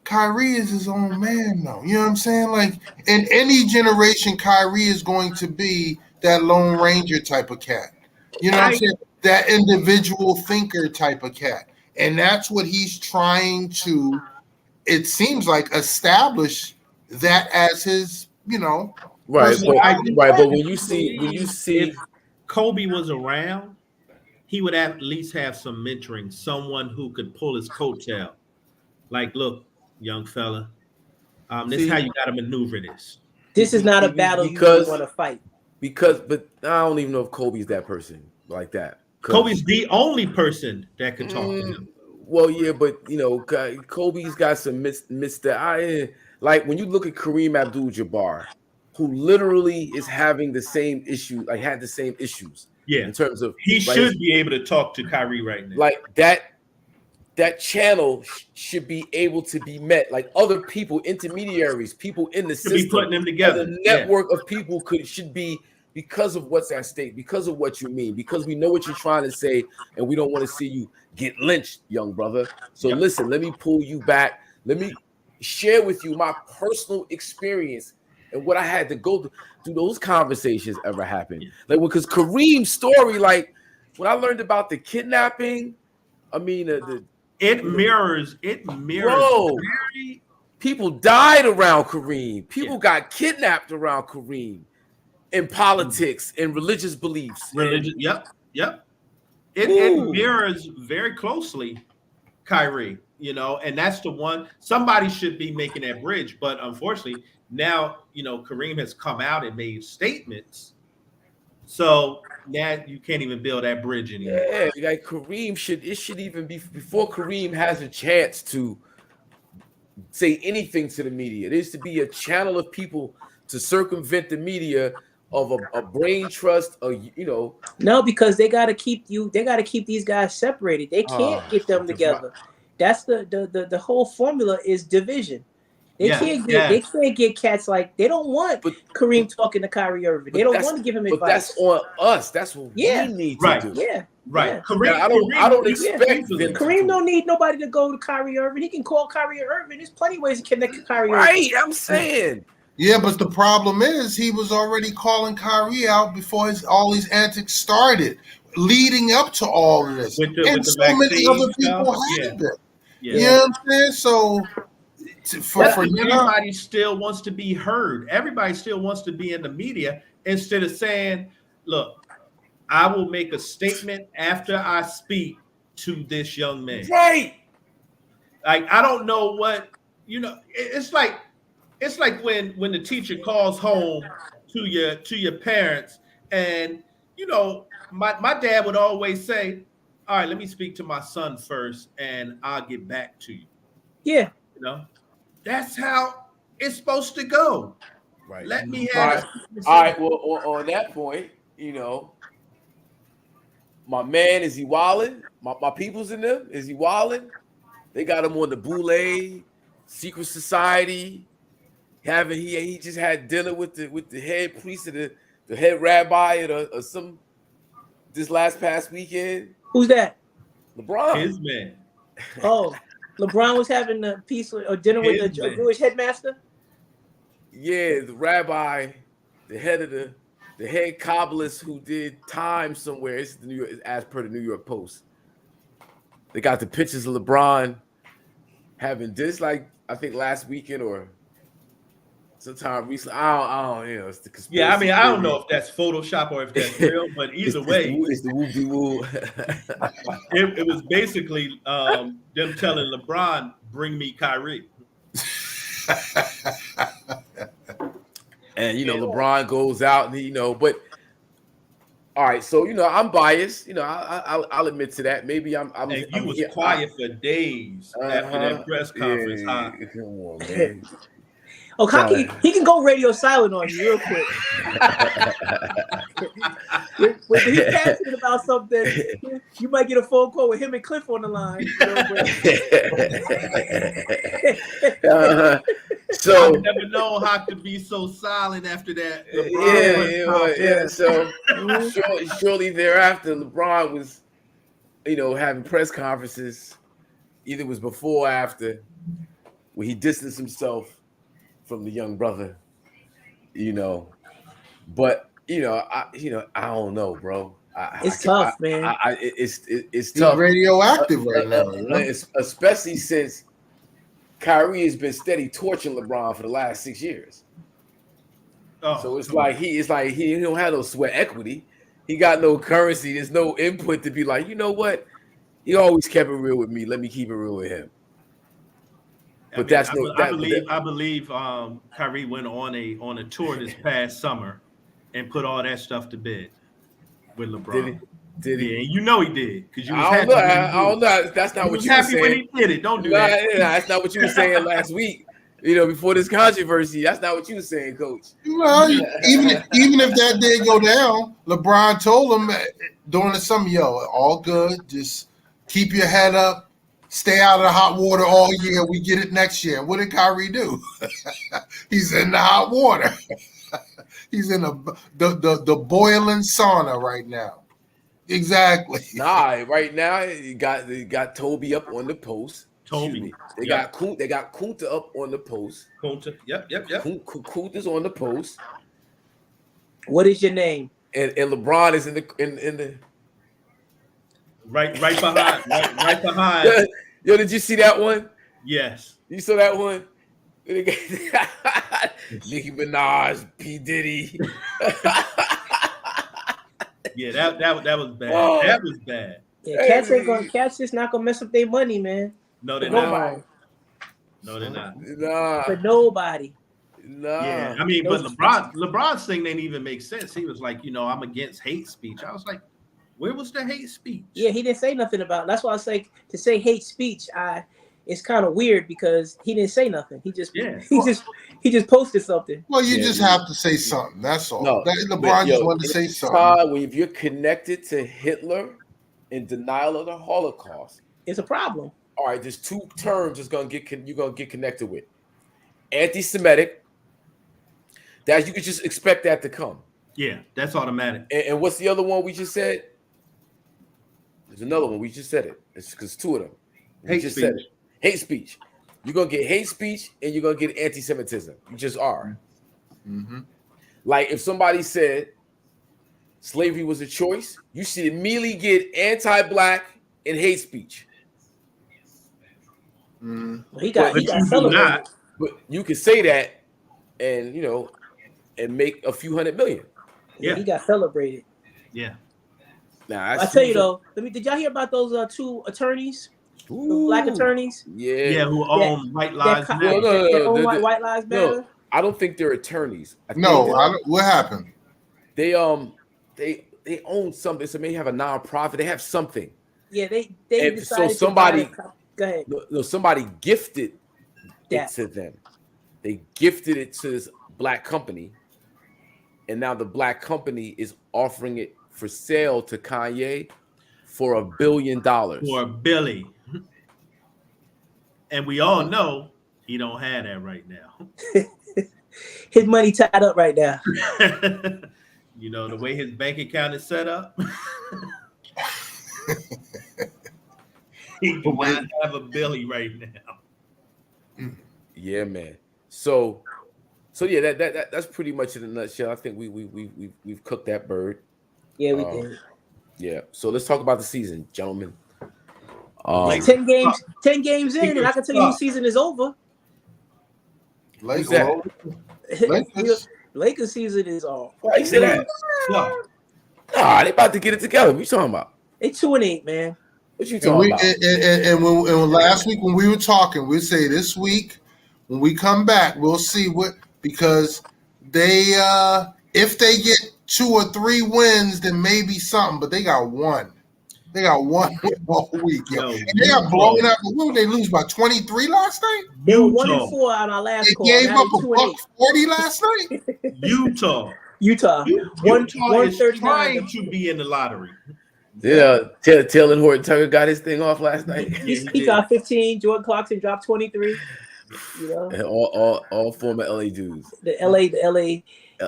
Kyrie is his own man, though. You know what I'm saying? Like in any generation, Kyrie is going to be that Lone Ranger type of cat. You know what I'm saying? That individual thinker type of cat. And that's what he's trying to, it seems like, establish that as his,
right. But when you see
if Kobe was around, he would at least have some mentoring, someone who could pull his coattail. Like, look, young fella, this is how you got to maneuver this.
This is not a battle you want to fight.
But I don't even know if Kobe's that person like that.
Kobe's the only person that could talk to him.
Well, yeah, but Kobe's got some like when you look at Kareem Abdul-Jabbar, who literally is having the same issue, like had the same issues.
Yeah,
in terms of
he should be able to talk to Kyrie right now.
Like that channel should be able to be met. Like other people, intermediaries, people in the system,
be putting them together.
The network of people should be, because of what's at stake, because of what you mean, because we know what you're trying to say, and we don't want to see you get lynched, young brother. So listen, let me pull you back. Let me share with you my personal experience and what I had to go through those conversations ever happened. Like, because Kareem's story, like when I learned about the kidnapping, I mean,
it mirrors.
Bro, people died around Kareem. People got kidnapped around Kareem in politics and religious beliefs.
Yep. It mirrors very closely Kyrie, and that's the one. Somebody should be making that bridge, but unfortunately, now Kareem has come out and made statements, so now you can't even build that bridge anymore.
Yeah, like Kareem should even be before Kareem has a chance to say anything to the media. There needs to be a channel of people to circumvent the media of a brain trust,
No, because they got to keep these guys separated. They can't get them together. That's the whole formula is division. They can't get cats like, they don't want Kareem talking to Kyrie Irving. They don't want to give him advice.
But that's on us. That's what we need to do.
Yeah.
Right.
Yeah.
Kareem,
I don't expect them.
Kareem don't need nobody to go to Kyrie Irving. He can call Kyrie Irving. There's plenty of ways to connect to Kyrie Irving.
Right, I'm saying.
Yeah, but the problem is he was already calling Kyrie out before all these antics started, leading up to all of this. And so many other people had them. You know what I'm saying? So
everybody still wants to be heard. Everybody still wants to be in the media instead of saying, look, I will make a statement after I speak to this young man.
Right.
Like, I don't know what, it's like when the teacher calls home to your parents, and my dad would always say, all right, let me speak to my son first and I'll get back to you.
Yeah.
That's how it's supposed to go.
Right.
Let me have
all right. Well, on that point, my man, is he wilding? My people's in them, is he wilding? They got him on the Boule, Secret Society. He just had dinner with the head priest of the head rabbi or some this past weekend.
Who's that?
LeBron.
His man.
Oh, LeBron was having a dinner with the Jewish headmaster.
Yeah, the rabbi, the head of the head kabbalist who did time somewhere. It's as per the New York Post. They got the pictures of LeBron having this, like I think last weekend or sometime recently. I don't it's the conspiracy.
Yeah, I mean, I don't know if that's Photoshop or if that's real, but either way,
it's the woo-de-woo.
It was basically them telling LeBron, "Bring me Kyrie."
And LeBron goes out, and but all right, so I'm biased. I'll admit to that. Maybe I'm.
And you was quiet for days after that press conference.
Yeah, come on, man.
Oh, Hakim, he can go radio silent on you real quick. When he's passionate about something, you might get a phone call with him and Cliff on the line.
So
I've never known Hawk to be so silent after that.
Yeah. So shortly thereafter, LeBron was, having press conferences. Either it was before or after, where he distanced himself from the young brother. But I don't know, bro.
It's tough, man.
It's
He's
tough.
radioactive right now,
Especially since Kyrie has been steady torching LeBron for the last 6 years. So it's like he don't have no sweat equity. He got no currency. There's no input to be like, you know what? He always kept it real with me. Let me keep it real with him. But
I believe Kyrie went on a tour this past summer and put all that stuff to bed with LeBron.
Did he?
Yeah, and you know he did because you was
I
happy.
I don't know. That's not what you were saying.
When he did it. Don't do that.
That's not what you were saying last week. Before this controversy, that's not what you were saying, Coach.
Well, even if that did go down, LeBron told him during the summer, all good. Just keep your head up. Stay out of the hot water all year. We get it next year. What did Kyrie do? He's in the hot water. He's in the boiling sauna right now. Exactly.
Nah, right now you got Toby up on the post.
Toby.
They got Kunta up on the post.
Kunta. Yep.
Kunta's on the post.
What is your name?
And LeBron is in the
right behind. Right behind.
Yo, did you see that one?
Yes.
You saw that one? Nicki Minaj, P. Diddy.
Yeah, that was bad. Oh. That was bad.
Yeah, cats just not gonna mess up their money, man.
No, they're
not.
No, they're not.
Nah.
For nobody.
Nah.
Yeah, I mean, but LeBron's thing didn't even make sense. He was like, I'm against hate speech. I was like, where was the hate speech?
Yeah, he didn't say nothing about it. That's why I say to say hate speech, it's kind of weird because he didn't say nothing. He just posted something.
Well, you just have to say something. That's all.
No,
LeBron just wanted to say something.
If you're connected to Hitler in denial of the Holocaust,
it's a problem.
All right, there's two terms you're gonna get connected with: anti-Semitic. That you could just expect that to come.
Yeah, that's automatic.
And what's the other one we just said? There's another one we just said it. It's because two of them.
Hate speech.
Hate speech. You're gonna get hate speech and you're gonna get anti-Semitism. You just are.
Mm-hmm.
Like if somebody said slavery was a choice, you should immediately get anti-black and hate speech.
He got celebrated.
But you can say that and and make a few $100 million.
Yeah, he got celebrated.
Yeah.
Nah,
I tell you though, did y'all hear about those two attorneys? Black attorneys?
Yeah,
who own White Lives Matter.
No, White Lives Matter.
No, I don't think they're attorneys.
What happened?
They own something. So they have a nonprofit. They have something.
Yeah, they decided
so somebody.
Go ahead.
No, somebody gifted it to them. They gifted it to this black company, and now the black company is offering it for sale to Kanye for $1 billion.
For $1 billion. And we all know he don't have that right now.
His money tied up right now.
The way his bank account is set up. He do not have $1 billion right now.
Yeah, man. So yeah, that's pretty much in a nutshell. I think we've cooked that bird.
Yeah, we did.
Yeah. So let's talk about the season, gentlemen.
10 games in, and I can tell you the season is over.
Lakers
season is off.
Why you say that? Nah, they about to get it together. What you talking about?
They 2-8, man.
What you talking about?
And last week when we were talking, we'd say this week when we come back, we'll see because they if they get 2 or 3 wins, then maybe something. But they got one. They got one all week, and they got blown out. What did they lose by 23 last night?
They were 1-4 on our last call.
They gave up $140 last night.
Utah
is
139 trying to be in the lottery.
Yeah, Taylor Horton Tucker got his thing off last night.
He got 15. Jordan Clarkson dropped 23. You know,
And all former LA dudes.
the LA.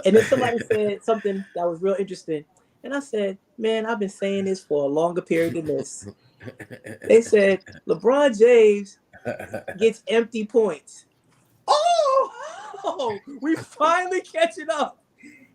And then somebody said something that was real interesting. And I said, man, I've been saying this for a longer period than this. They said LeBron James gets empty points. Oh, we finally catching up.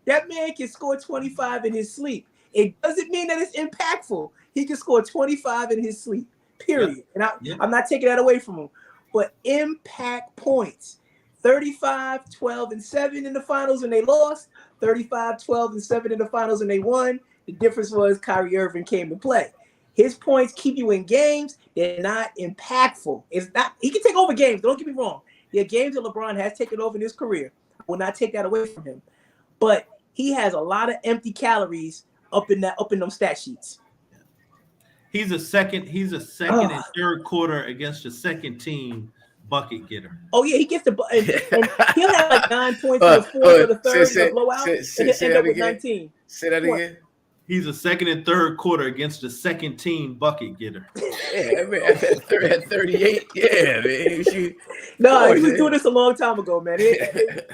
That man can score 25 in his sleep. It doesn't mean that it's impactful. He can score 25 in his sleep, period. And I'm not taking that away from him. But impact points. 35, 12, and 7 in the finals and they lost. 35, 12, and 7 in the finals and they won. The difference was Kyrie Irving came to play. His points keep you in games. They're not impactful. It's not. He can take over games. Don't get me wrong. There are games that LeBron has taken over in his career. I will not take that away from him. But he has a lot of empty calories up in them stat sheets.
He's a second and third quarter against the second team bucket getter.
Oh yeah, he gets the and he'll have like 9 points in the fourth or the third in a blowout, and he'll end up with 19.
Say that again.
He's a second and third quarter against the second team bucket getter.
Yeah, I mean, at 38, yeah, man.
No, he was doing this a long time ago, man.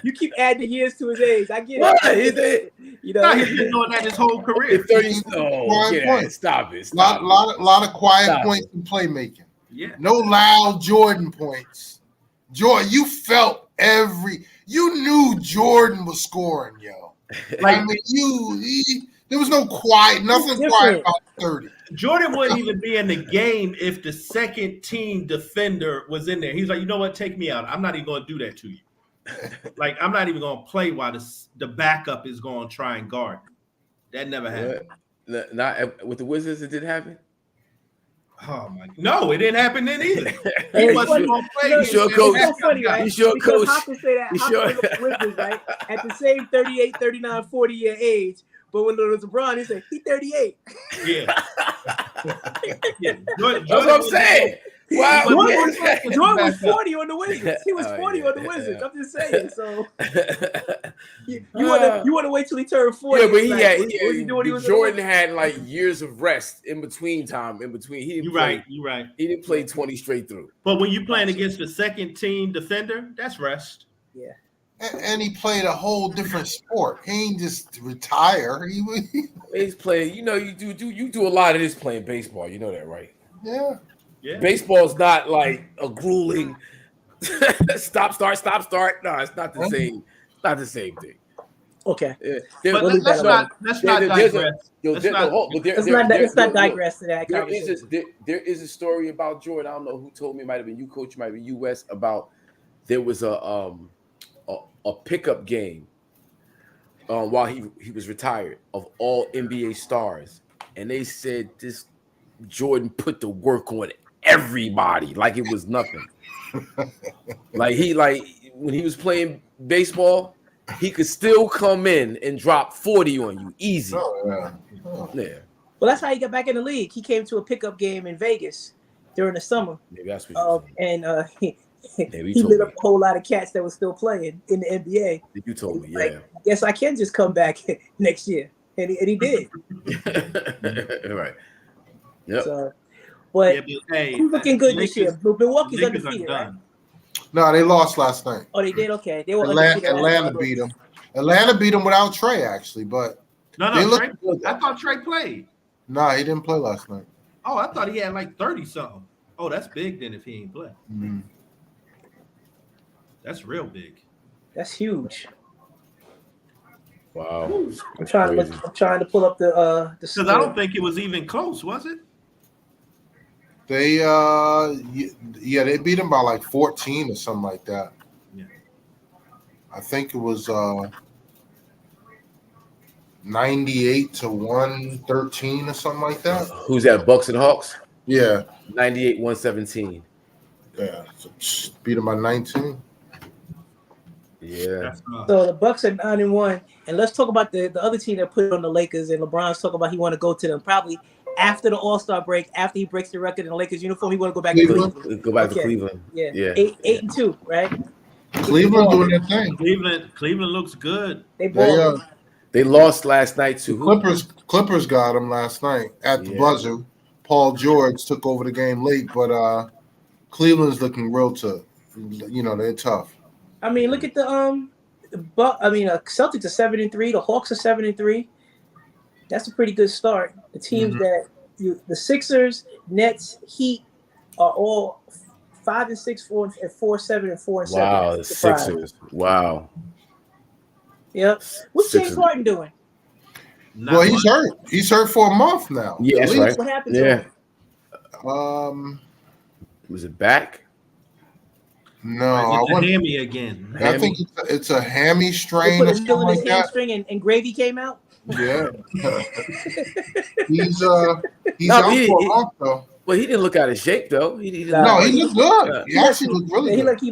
You keep adding the years to his age. I get it. You know,
he's been doing that his whole career.
30. Oh, yeah, stop it.
Lot of quiet points in playmaking.
Yeah.
No loud Jordan points. Jordan, you felt you knew Jordan was scoring, yo. Like, I mean, there was no quiet, nothing quiet about 30.
Jordan wouldn't even be in the game if the second team defender was in there. He's like, you know what? Take me out. I'm not even going to do that to you. Like, I'm not even going to play while the backup is going to try and guard. That never happened.
Not with the Wizards, it didn't happen?
Oh my! No, it didn't happen then either.
He wasn't going to play.
You sure, coach?
It's so funny, right?
You sure,
because
coach?
Hakim say that Hakim Wizards, right? At the same 38, 39, 40-year age. But when it was LeBron, he said, he 38.
Yeah.
That's what I'm saying. Wow.
Jordan was 40 on the Wizards. He was 40 on the Wizards. I'm just saying. So you want to wait till he turned 40.
Yeah, but Jordan had like years of rest in between time. You're right. He didn't play 20 straight through.
But when you're playing against the second team defender, that's rest.
Yeah.
And he played a whole different sport. He ain't just retire.
He's playing. You know, you do a lot of this playing baseball. You know that, right?
Yeah.
Baseball's not like a grueling stop start. No, it's not the same. It's not the same thing.
Okay.
But let's not digress.
Let's not digress to that.
There is a story about Jordan. I don't know who told me. It might have been you, coach. It might be US. About there was a pickup game while he was retired of all NBA stars, and they said this Jordan put the work on everybody like it was nothing. like when he was playing baseball, he could still come in and drop 40 on you easy.
Yeah.
Well, that's how he got back in the league. He came to a pickup game in Vegas during the summer.
Maybe that's what
he lit up a whole lot of cats that were still playing in the NBA.
You told me,
yeah. I guess I can just come back next year, and he did.
Right. Yep.
So, but who's looking good this year? Milwaukee's undefeated, right?
No, they lost last night.
Oh, they did? Okay. They were
Atlanta beat them. Atlanta beat them without Trey, actually, but
Trey, I thought Trey played.
No, he didn't play last night.
Oh, I thought he had like 30-something. Oh, that's big then if he ain't play.
Mm-hmm.
That's real big.
That's huge.
Wow.
I'm trying to pull up the
because I don't think it was even close, was it?
They they beat him by like 14 or something like that.
Yeah.
I think it was 98 to 113 or something like that.
Who's that? Bucks and Hawks?
Yeah.
98-117.
Yeah. So beat him by 19.
Yeah.
So the Bucks are 9-1, and let's talk about the other team that put it on the Lakers. And LeBron's talking about he want to go to them probably after the All-Star break, after he breaks the record in the Lakers uniform. He want to go back to Cleveland.
Go back to Cleveland.
Yeah. 8-2, right?
Cleveland doing their thing.
Cleveland looks good.
They lost last night to
Clippers got them last night at the buzzer. Paul George took over the game late, but Cleveland's looking real tough. You know, they're tough.
I mean, look at the Celtics are 7-3. The Hawks are 7-3. That's a pretty good start. The teams the Sixers, Nets, Heat are all 5-6, 4-7, and 4-7.
Wow, the Sixers. Wow.
Yep. What's James Harden doing?
Well, he's hurt. He's hurt for a month now.
Yeah, that's right.
What happened to him?
Was it back?
No,
it's a hammy again.
I think it's a hammy strain.
They put a needle in his hamstring and gravy came out.
Yeah. he's out for a month though.
Well, he didn't look out of shape though. He
looked good. He actually looked really good.
He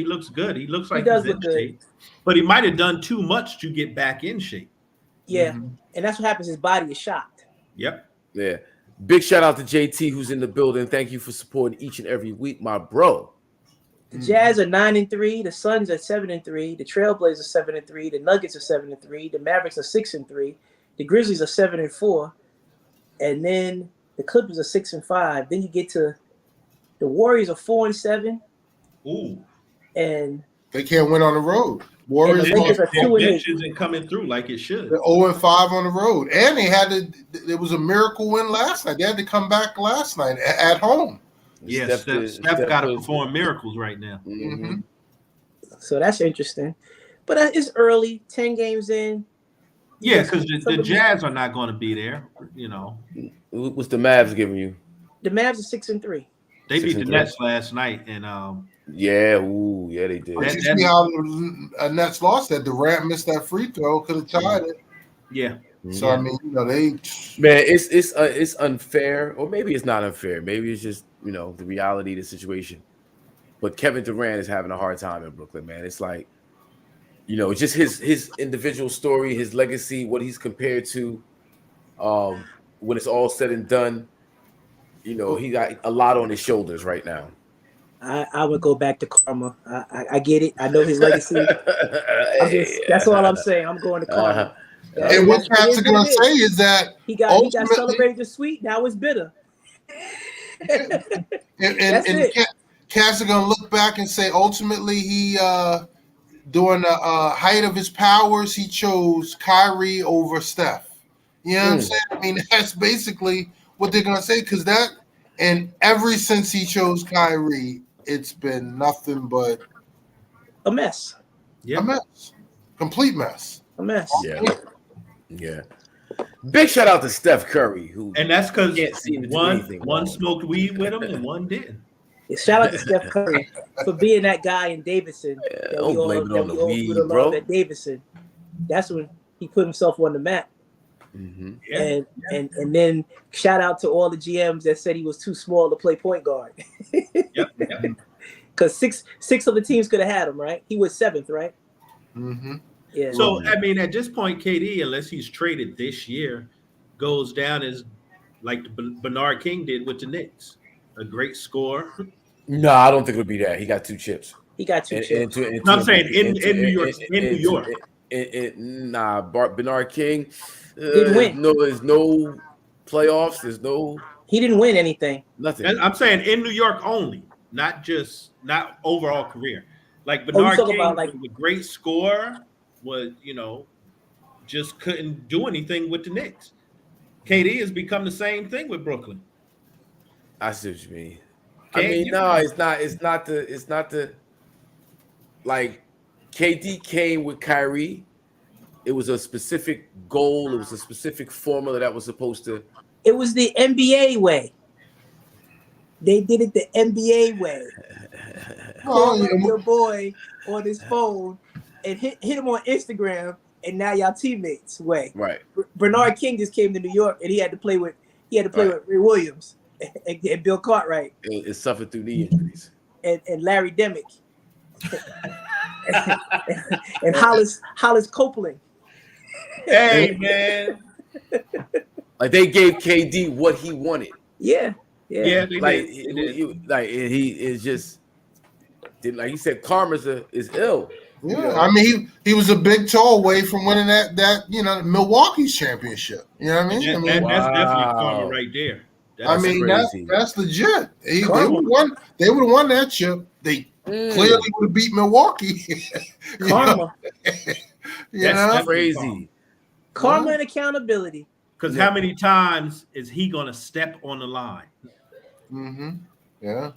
looks good. He looks like
does
he's
look
in shape. But he might have done too much to get back in shape.
Yeah, and that's what happens. His body is shocked.
Yep.
Yeah. Big shout out to JT who's in the building. Thank you for supporting each and every week, my bro.
The Jazz are 9-3. The Suns are 7-3. The Trailblazers are 7-3. The Nuggets are 7-3. The Mavericks are 6-3. The Grizzlies are 7-4. And then the Clippers are 6-5. Then you get to the Warriors are 4-7.
Ooh.
And they can't win on the road. Warriors
are 2-8.
Isn't coming through like it should.
They're 0-5 on the road. And they had to. It was a miracle win last night. They had to come back last night at home.
Yeah, Steph got to perform miracles right now.
Mm-hmm.
So that's interesting. But it's early, 10 games in.
Yeah, because the Jazz are not going to be there, you know.
What's the Mavs giving you?
The Mavs are 6-3.
They beat the Nets last night, and
yeah, they did.
But you see how the Nets lost that. Durant missed that free throw, could have tied it.
Yeah.
So I mean, you know,
it's unfair, or maybe it's not unfair. Maybe it's just the reality of the situation. But Kevin Durant is having a hard time in Brooklyn, man. It's like, it's just his individual story, his legacy, what he's compared to. When it's all said and done, he got a lot on his shoulders right now.
I would go back to karma. I get it. I know his legacy. That's all I'm saying. I'm going to karma.
And what Caps are going to say is that
he got celebrated the sweet. Now it's bitter.
and Caps are going to look back and say ultimately he during the height of his powers he chose Kyrie over Steph. You know what I'm saying? I mean, that's basically what they're going to say, because ever since he chose Kyrie, it's been nothing but
a mess.
Yeah. A mess. Complete mess.
A mess.
Yeah. Big shout out to Steph Curry,
and that's because one smoked weed with him and one didn't.
Yeah, shout out to Steph Curry for being that guy in Davidson.
Don't blame it on the weed, bro.
At Davidson, that's when he put himself on the map.
Mm-hmm.
Yeah. And then shout out to all the GMs that said he was too small to play point guard. Because six of the teams could have had him, right? He was 7th, right?
Mm-hmm.
Yeah.
So I mean, at this point, KD, unless he's traded this year, goes down as like Bernard King did with the Knicks, a great scorer.
No, I don't think it would be that. He got 2 chips.
He got 2 chips.
I'm saying in New York. In New York.
Bernard King
didn't win.
There's no playoffs.
He didn't win anything.
Nothing.
I'm saying in New York only, not overall career. Like Bernard King was a great scorer, was just couldn't do anything with the Knicks. KD has become the same thing with Brooklyn.
I see what you mean. It's not the like KD came with Kyrie. It was a specific goal. It was a specific formula that was supposed to.
It was the NBA way. They did it the NBA way. Your boy on his phone and hit him on Instagram, and now y'all teammates way.
Right.
Bernard King just came to New York, and he had to play with Ray Williams and Bill Cartwright.
It suffered through knee injuries.
And Larry Demick. and Hollis Copeland.
Hey man.
Like they gave KD what he wanted.
Yeah.
He
is just like you said, karma is ill.
Yeah, I mean he was a big toe away from winning that Milwaukee's championship. You know what I mean?
That's definitely karma right there.
That's legit. They would have won that chip. They Clearly would have beat Milwaukee.
Karma.
That's
crazy.
Karma and accountability.
Because how many times is he gonna step on the line?
Yeah.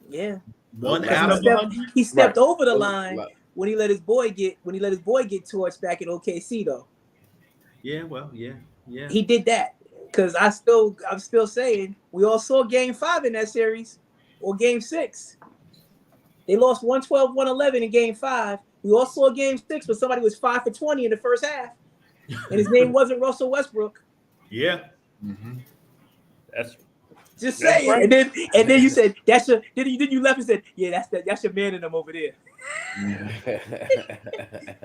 Yeah.
One out of 100.
He stepped over the line when he let his boy get torched back in OKC though.
Yeah, well, yeah.
He did that. Because I'm still saying we all saw game 5 in that series or game 6. They lost 112-111 in game 5. We all saw game 6, but somebody was 5 for 20 in the first half. And his name wasn't Russell Westbrook.
Yeah.
That's just saying. Right. And then you said that's your then you left and said, yeah, that's your man in them over there.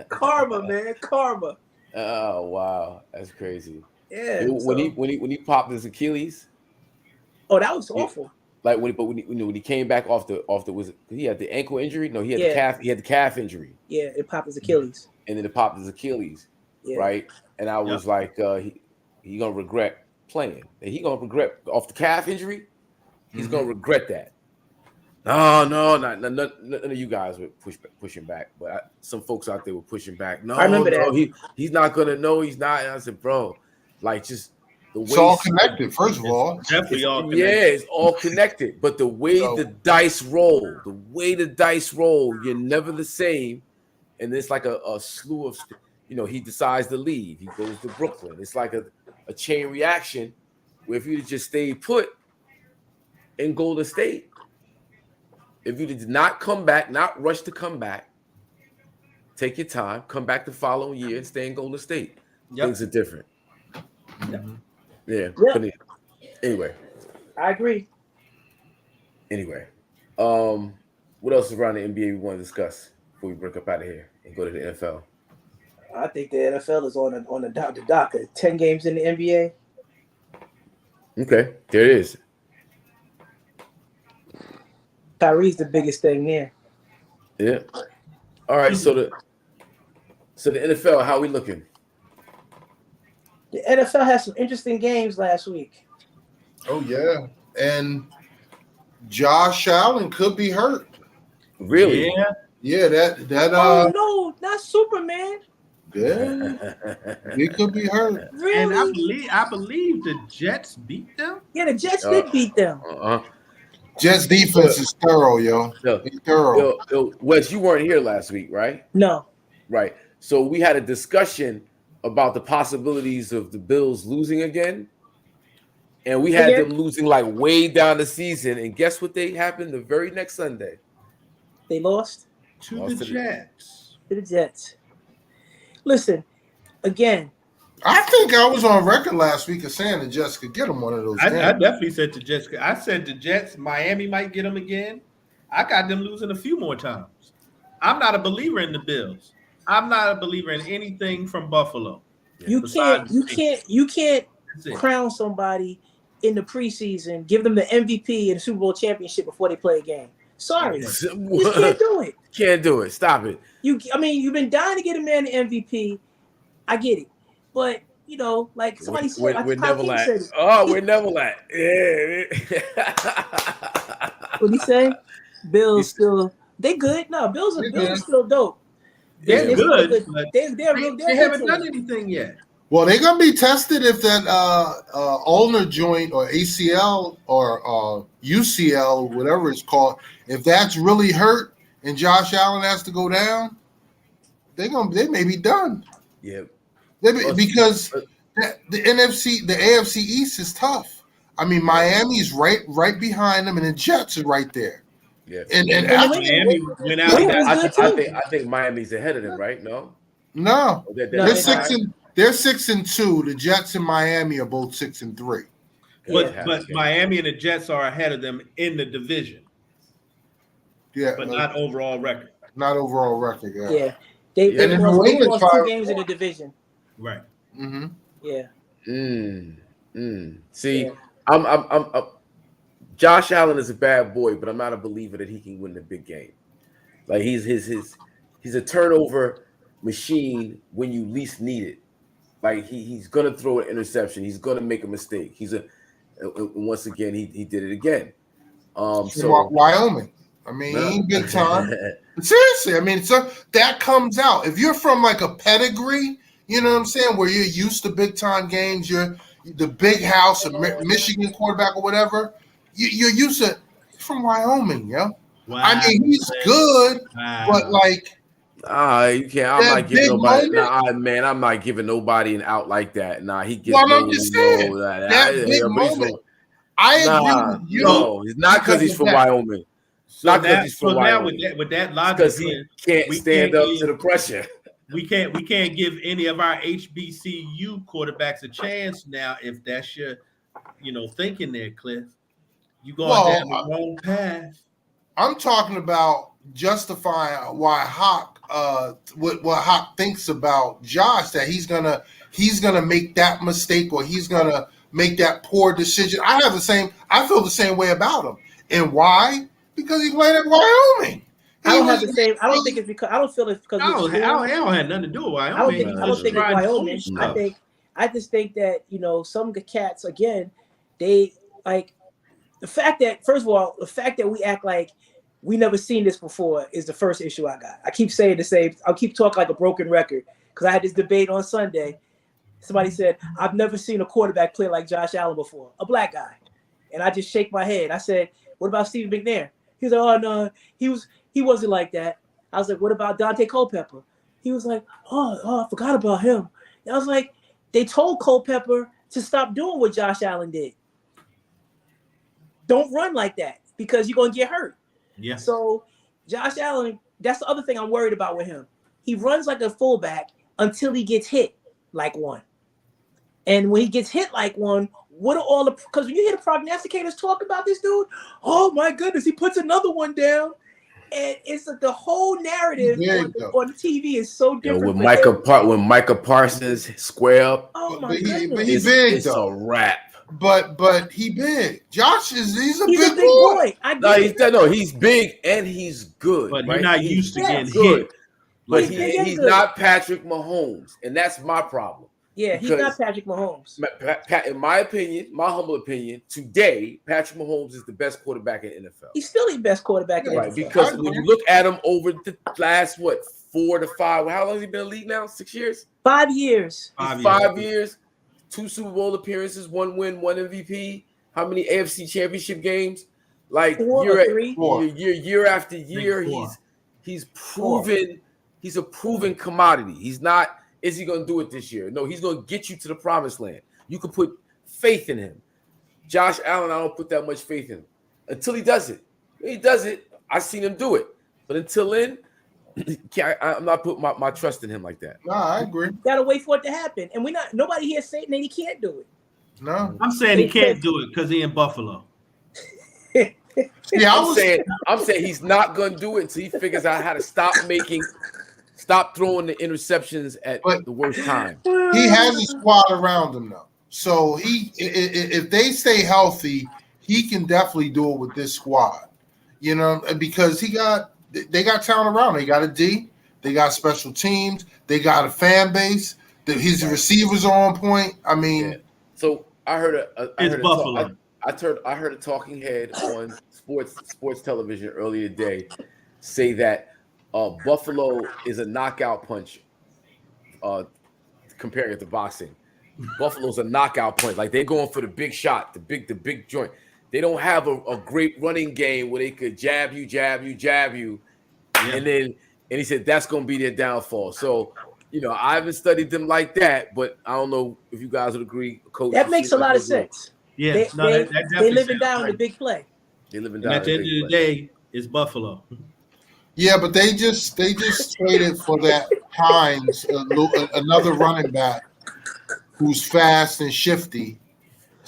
Karma, man. Karma.
Oh wow. That's crazy.
Yeah.
When he popped his Achilles.
Oh, that was awful.
Like when he came back off the he had the ankle injury? No, he had the calf injury.
Yeah, it popped his Achilles.
And then it popped his Achilles. Yeah. Right. And I was like, he gonna regret playing. And he gonna regret off the calf injury. He's gonna regret that. No, none of you guys were pushing back, but some folks out there were pushing back. No,
I remember that.
He's not gonna know. He's not. And I said, bro, like just the way
it's all connected. First of all,
definitely all connected.
Yeah, it's all connected. But the way the dice roll, you're never the same. And it's like a slew of, he decides to leave. He goes to Brooklyn. It's like a chain reaction where if you just stayed put in Golden State, if you did not come back, not rush to come back, take your time, come back the following year and stay in Golden State. Things are different. Yeah. But anyway.
I agree.
Anyway. What else is around the NBA we want to discuss before we break up out of here and go to the NFL?
I think the NFL is on the docket. 10 games in the NBA.
Okay, there it is.
Kyrie's the biggest thing there.
Yeah. All right. So the NFL, how we looking?
The NFL had some interesting games last week.
Oh yeah, and Josh Allen could be hurt.
Really?
Yeah. That.
Oh no, not Superman.
Yeah, he could be hurt.
Really?
And I believe the Jets beat them.
Yeah, the Jets did beat them.
Jets defense is thorough, yo. It's thorough.
Yo, Wes, you weren't here last week, right?
No.
Right. So we had a discussion about the possibilities of the Bills losing again. And we had them losing like way down the season. And guess what happened the very next Sunday?
They lost?
To the Jets.
To the Jets. Listen, again.
I think I was on record last week of saying the Jets could get them one of those games.
I definitely said the Jets. I said the Jets, Miami might get them again. I got them losing a few more times. I'm not a believer in the Bills. I'm not a believer in anything from Buffalo.
You can't crown somebody in the preseason, give them the MVP and the Super Bowl championship before they play a game. Sorry, you just can't do it.
Can't do it. Stop it.
You've been dying to get a man the MVP. I get it. But, like somebody said,
we're Neverland. Oh, we're Neverland. Yeah.
What he say? Bills still, they good. No, Bills are still dope.
They're good.
They
haven't done anything yet.
Well, they're gonna be tested if that ulnar joint or ACL or UCL, whatever it's called, if that's really hurt and Josh Allen has to go down, they may be done.
Yeah.
Because the AFC East is tough. I mean, Miami's right behind them, and the Jets are right there.
Yeah,
and
Miami went out.
I think Miami's ahead of them, right? No,
they're 6-2. The Jets and Miami are both 6-3.
But Miami and the Jets are ahead of them in the division.
Yeah,
but not overall record.
Not overall record. Yeah.
Yeah, they lost 2 games in the division.
Right.
Mm-hmm.
Yeah.
See, I'm Josh Allen is a bad boy, but I'm not a believer that he can win the big game. Like he's a turnover machine when you least need it. Like he's gonna throw an interception. He's gonna make a mistake. Once again he did it again. So
Wyoming. I mean, he ain't big time. Seriously, I mean, so that comes out. If you're from like a pedigree, you know what I'm saying, where you're used to big time games, you're the big house, a Michigan quarterback or whatever, you're used to. He's from Wyoming, yo. Wow. I mean, he's good, but like.
You can't. I'm not giving nobody. Man, I'm not giving nobody an out like that. Nah, he gets.
Well, I'm just saying that big moment. I agree with you.
No, it's not because he's from Wyoming.
Not because he's from Wyoming. Now with that logic,
because he can't stand up to the pressure.
We can't give any of our HBCU quarterbacks a chance now if that's your, thinking there, Cliff. You going down the wrong path.
I'm talking about justifying why Hawk, what Hawk thinks about Josh, that he's gonna make that mistake or he's gonna make that poor decision. I feel the same way about him. And why? Because he played at Wyoming.
I don't think it's because I don't feel it's because
it don't have nothing to do with Wyoming.
I don't think it's Wyoming. I just think that some cats again, they like the fact that we act like we never seen this before is the first issue I got. I keep saying the same. I'll keep talking like a broken record because I had this debate on Sunday. Somebody said, I've never seen a quarterback play like Josh Allen before, a black guy. And I just shake my head. I said, what about Steve McNair? He's like, oh, no, he wasn't like that. I was like, what about Dante Culpepper? He was like, oh, I forgot about him. And I was like, they told Culpepper to stop doing what Josh Allen did. Don't run like that because you're going to get hurt.
Yeah.
So Josh Allen, that's the other thing I'm worried about with him. He runs like a fullback until he gets hit like one. And when he gets hit like one, what are all the, because when you hear the prognosticators talk about this dude, oh my goodness, he puts another one down. And it's like the whole narrative on TV is so different.
When Micah Parsons square up,
oh my goodness.
But he's big,
it's a wrap.
But he big. Josh he's a big
boy.
He's big and he's good.
But
right?
He's not used to getting hit.
But he's not Patrick Mahomes, and that's my problem.
Yeah, he's not Patrick Mahomes.
In my opinion, my humble opinion, today Patrick Mahomes is the best quarterback in the NFL.
He's still the best quarterback in the NFL.
Because when you look at him over the last 4 to 5, how long has he been in the league now? 6 years?
5 years.
5 years. 2 Super Bowl appearances, 1 win, 1 MVP. How many AFC championship games? Like year after year, he's proven he's a proven commodity. He's not, is he going to do it this year? No, he's going to get you to the promised land. You can put faith in him. Josh Allen, I don't put that much faith in him until he does it. When he does it, I've seen him do it. But until then, I'm not putting my trust in him like that.
No, I agree.
Gotta wait for it to happen, and nobody here saying that he can't do it.
No,
I'm saying he can't do it because he in Buffalo.
Yeah, I'm saying he's not gonna do it until he figures out how to stop throwing the interceptions at the worst time.
He has a squad around him though, so if they stay healthy, he can definitely do it with this squad. Because they got talent around. They got a D. They got special teams. They got a fan base. His receivers are on point. I mean,
yeah. So I heard
Buffalo.
I heard a talking head on sports television earlier today say that Buffalo is a knockout punch. Comparing it to boxing, Buffalo's a knockout punch. Like they're going for the big shot, the big joint. They don't have a great running game where they could jab you, and he said that's going to be their downfall. So, I haven't studied them like that, but I don't know if you guys would agree, Coach.
That makes a lot of sense.
Yeah,
they living down the big play.
They living down.
And at the end of the day, it's Buffalo.
Yeah, but they just traded for that Hines, another running back who's fast and shifty.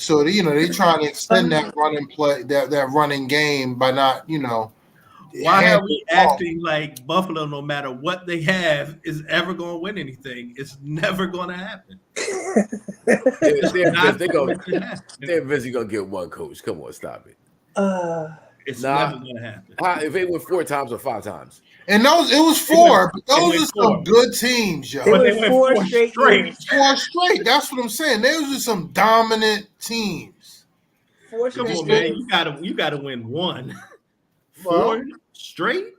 So they trying to extend that running play, that running game by not,
Why are we acting like Buffalo, no matter what they have, is ever going to win anything? It's never going to happen.
They're busy going to get one coach. Come on, stop it.
It's never going to happen.
If they win 4 times or 5 times.
And it was 4, but those are some good teams, yo.
They went 4 straight.
4 straight. That's what I'm saying. Those are some dominant teams.
4 straight.
Come on, man. You gotta win 1. 4
Well,
straight.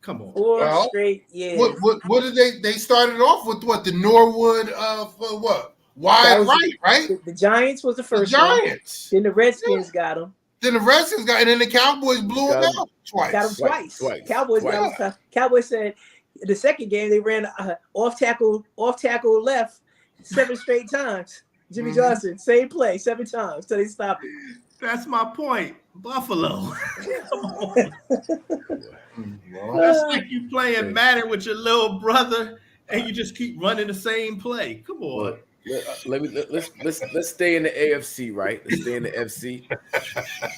Come on.
4 straight years.
What did they started off with? What, the Norwood for what? Wide right?
The Giants was the first
Giants.
One. Then the Redskins got them.
Then the Redskins got, and then the Cowboys blew them out twice.
Got them twice. Cowboys got them. Cowboys said the second game they ran off tackle left 7 straight times. Jimmy Johnson, same play 7 times till they stopped it.
That's my point. Buffalo. Come on. That's like you playing Madden with your little brother and you just keep running the same play. Come on.
Let's stay in the AFC, right? Let's stay in the FC.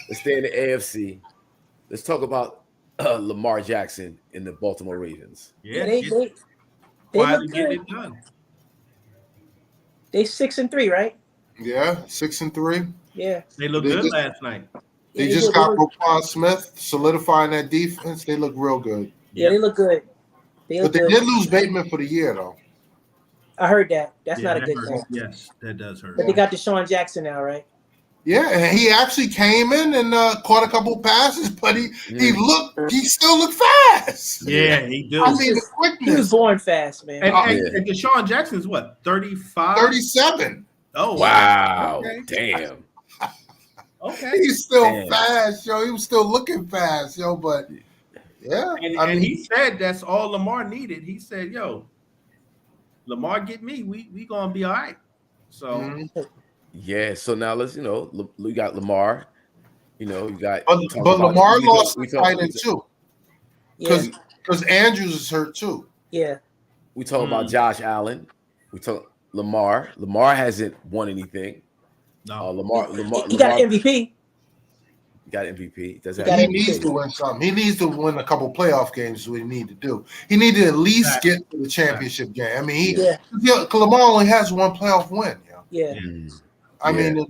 Let's stay in the AFC. Let's talk about Lamar Jackson and the Baltimore Ravens.
Yeah, they look good. It done. They 6-3, right?
Yeah, 6-3.
Yeah,
they look good last night.
They just got Roquan Smith solidifying that defense. They look real good.
Yeah, they look good.
But they did lose Bateman for the year, though.
I heard that. That's not a good thing.
Yes, that does hurt.
But they got Deshaun Jackson now, right?
Yeah, and he actually came in and caught a couple passes, but he still looked fast.
Yeah, he did.
I mean, the quickness.
He was born fast, man.
And Deshaun Jackson's what, 35?
37.
Oh,
wow.
Okay.
Damn.
Okay.
He's still fast, yo. He was still looking fast, yo, but yeah.
And he said that's all Lamar needed. He said, yo, Lamar get me, we gonna be all right. So
yeah, so now let's, we got Lamar, you got
but Lamar lost the tight end too. Because Andrews is hurt too.
Yeah.
We talk about Josh Allen. We talk Lamar. Lamar hasn't won anything.
No.
Lamar
he got MVP.
He got MVP.
He needs to win something. He needs to win a couple playoff games. Is what he need to do. He need to at least get to the championship game. I mean, Lamar only has one playoff win.
Yeah.
I mean,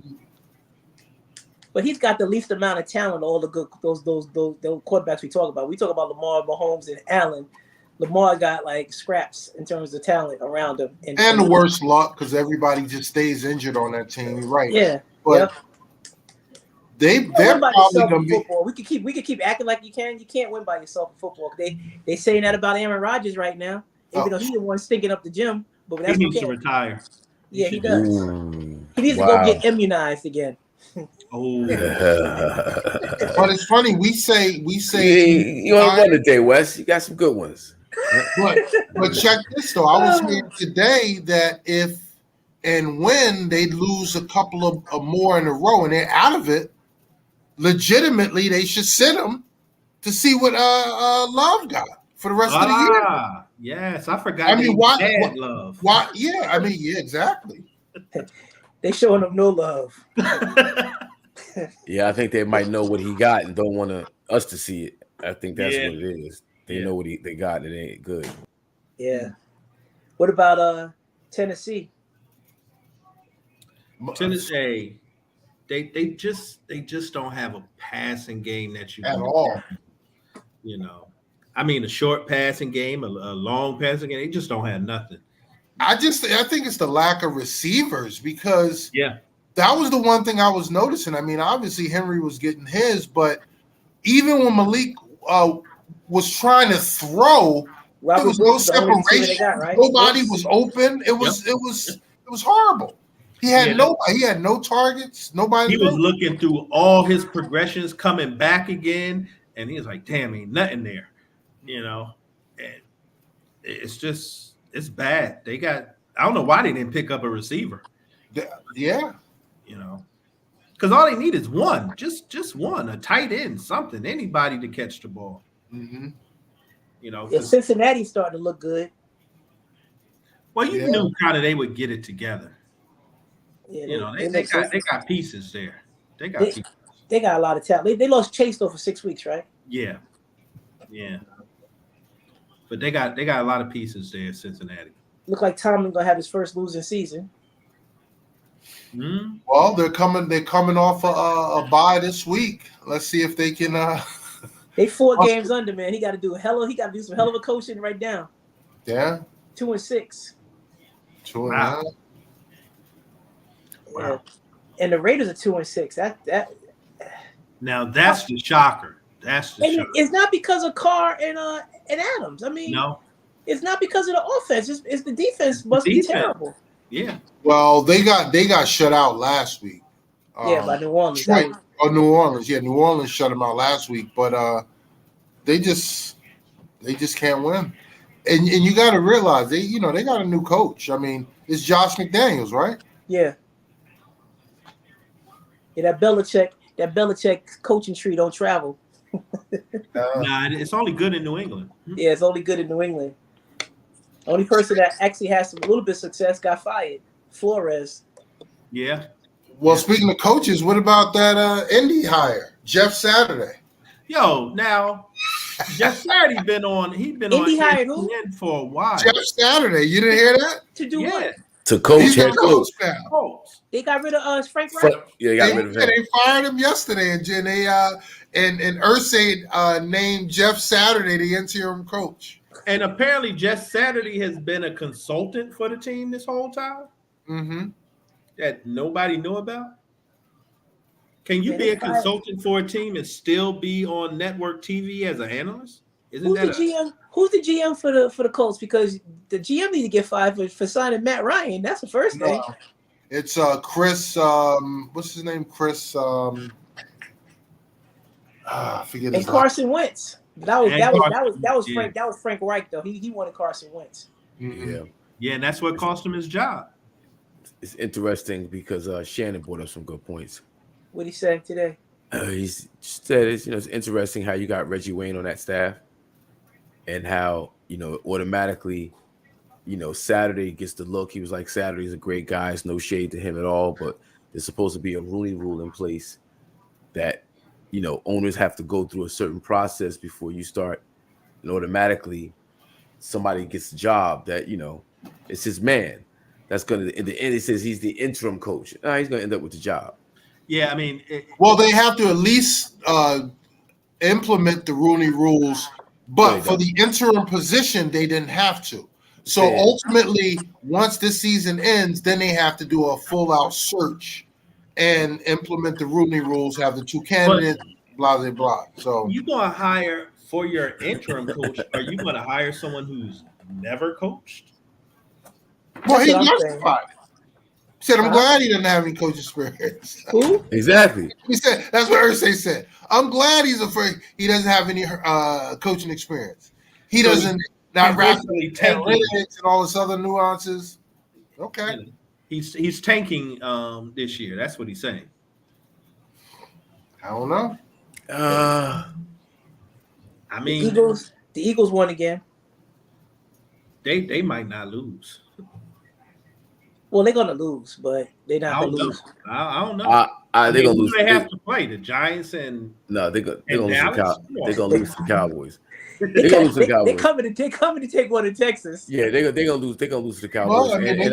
but he's got the least amount of talent. All the good those quarterbacks we talk about. We talk about Lamar, Mahomes, and Allen. Lamar got like scraps in terms of talent around him,
and the worst luck because everybody just stays injured on that team. You're right.
Yeah,
but they're probably gonna be.
Football. We could keep acting like you can't win by yourself in football. They saying that about Aaron Rodgers right now, even though he's the one stinking up the gym. But that's
he needs to retire.
Yeah, he does. He needs to go get immunized again.
Oh,
but it's funny. We say
you only won today, Wes. You got some good ones.
But check this though. I was hearing today that if and when they lose a couple of more in a row and they're out of it, legitimately they should sit them to see what Love got for the rest of the year.
Yes, I forgot.
I mean, why
Love?
Why? Yeah, I mean, yeah, exactly.
They showing him no love.
Yeah, I think they might know what he got and don't want us to see it. I think that's what it is. They know what they got and it ain't good.
Yeah. What about Tennessee?
Tennessee, they just don't have a passing game that you
at all.
I mean, a short passing game, a long passing game. They just don't have nothing.
I think it's the lack of receivers because that was the one thing I was noticing. I mean, obviously Henry was getting his, but even when Malik was trying to throw, there was no separation. Nobody was open. It was horrible. He had no targets. Nobody.
He was looking through all his progressions, coming back again, and he was like, "Damn, ain't nothing there," And it's bad. They got. I don't know why they didn't pick up a receiver.
Yeah.
Because all they need is one, just one, a tight end, something, anybody to catch the ball.
Mm-hmm.
Cincinnati's starting to look good.
Well, you knew kind of they would get it together.
Yeah,
they got pieces there. They
got a lot of talent. They lost Chase though for 6 weeks, right?
Yeah. But they got a lot of pieces there, Cincinnati.
Look like Tomlin gonna have his first losing season.
Mm-hmm.
Well, they're coming off a bye this week. Let's see if they can.
They 4 games under, man. He got to do some hell of a coaching right now.
Yeah.
2-6.
2-9.
Wow.
Yeah. And the Raiders are 2-6. That.
Now that's the shocker. That's the shot.
It's not because of Carr and Adams. I mean,
No,
it's not because of the offense. It's the defense must be terrible.
Yeah.
Well, they got shut out last week.
Yeah, by New Orleans.
New Orleans. Yeah, New Orleans shut them out last week, but they just can't win. And you got to realize they got a new coach. I mean, it's Josh McDaniels, right?
Yeah. Yeah, that Belichick coaching tree don't travel.
Nah, it's only good in New England.
Yeah, it's only good in New England. Only person that actually has a little bit of success got fired. Flores.
Yeah.
Well, speaking of coaches, what about that Indy hire, Jeff Saturday?
Yo, now Jeff Saturday been on. He's been
Indy
on
hired who?
ESPN for a while.
Jeff Saturday, you didn't hear that?
To do what?
To coach,
He's
head
the
coach.
now.
They got rid of Frank Reich.
Yeah, they got rid of him.
They fired him yesterday, and they and Irsay named Jeff Saturday the interim coach.
And apparently, Jeff Saturday has been a consultant for the team this whole time.
Mm-hmm.
That nobody knew about. Can you be a consultant for a team and still be on network TV as an analyst?
Who's the GM? Who's the GM for the Colts? Because the GM need to get fired for signing Matt Ryan. That's the first thing.
It's Chris. What's his name? Chris. I forget.
And Carson Wentz. That was Frank Reich though. He wanted Carson Wentz.
Mm-hmm.
Yeah, and that's what cost him his job.
It's interesting because Shannon brought up some good points.
What he said today?
He said it's interesting how you got Reggie Wayne on that staff, and how automatically, Saturday gets the look. He was like, Saturday's a great guy. It's no shade to him at all, but there's supposed to be a Rooney Rule in place that owners have to go through a certain process before you start, and automatically somebody gets the job that it's his man. That's gonna in the end. It says he's the interim coach. He's gonna end up with the job.
Yeah, I mean,
well, they have to at least implement the Rooney rules, but for the interim position, they didn't have to. So ultimately, once this season ends, then they have to do a full-out search and implement the Rooney rules. Have the two candidates, blah blah blah. So
you gonna hire for your interim coach? Are you gonna hire someone who's never coached?
Well, he justified. He said, I'm glad he doesn't have any coaching experience.
Who?
Exactly.
He said, that's what Irsay said. I'm glad he doesn't have any coaching experience. He doesn't not rapidly analytics and all this other nuances. Okay.
He's tanking this year. That's what he's saying.
I don't know.
I mean,
the Eagles won again.
They might not lose.
Well, they're gonna lose, but they're not gonna lose.
I don't know.
They're gonna lose.
They have to play the Giants and
no, they're gonna lose. They're gonna lose to Cowboys.
They're gonna lose to Cowboys. They're coming to take one in Texas.
Yeah, they're gonna lose. They're gonna lose to the Cowboys.
Well, I mean, they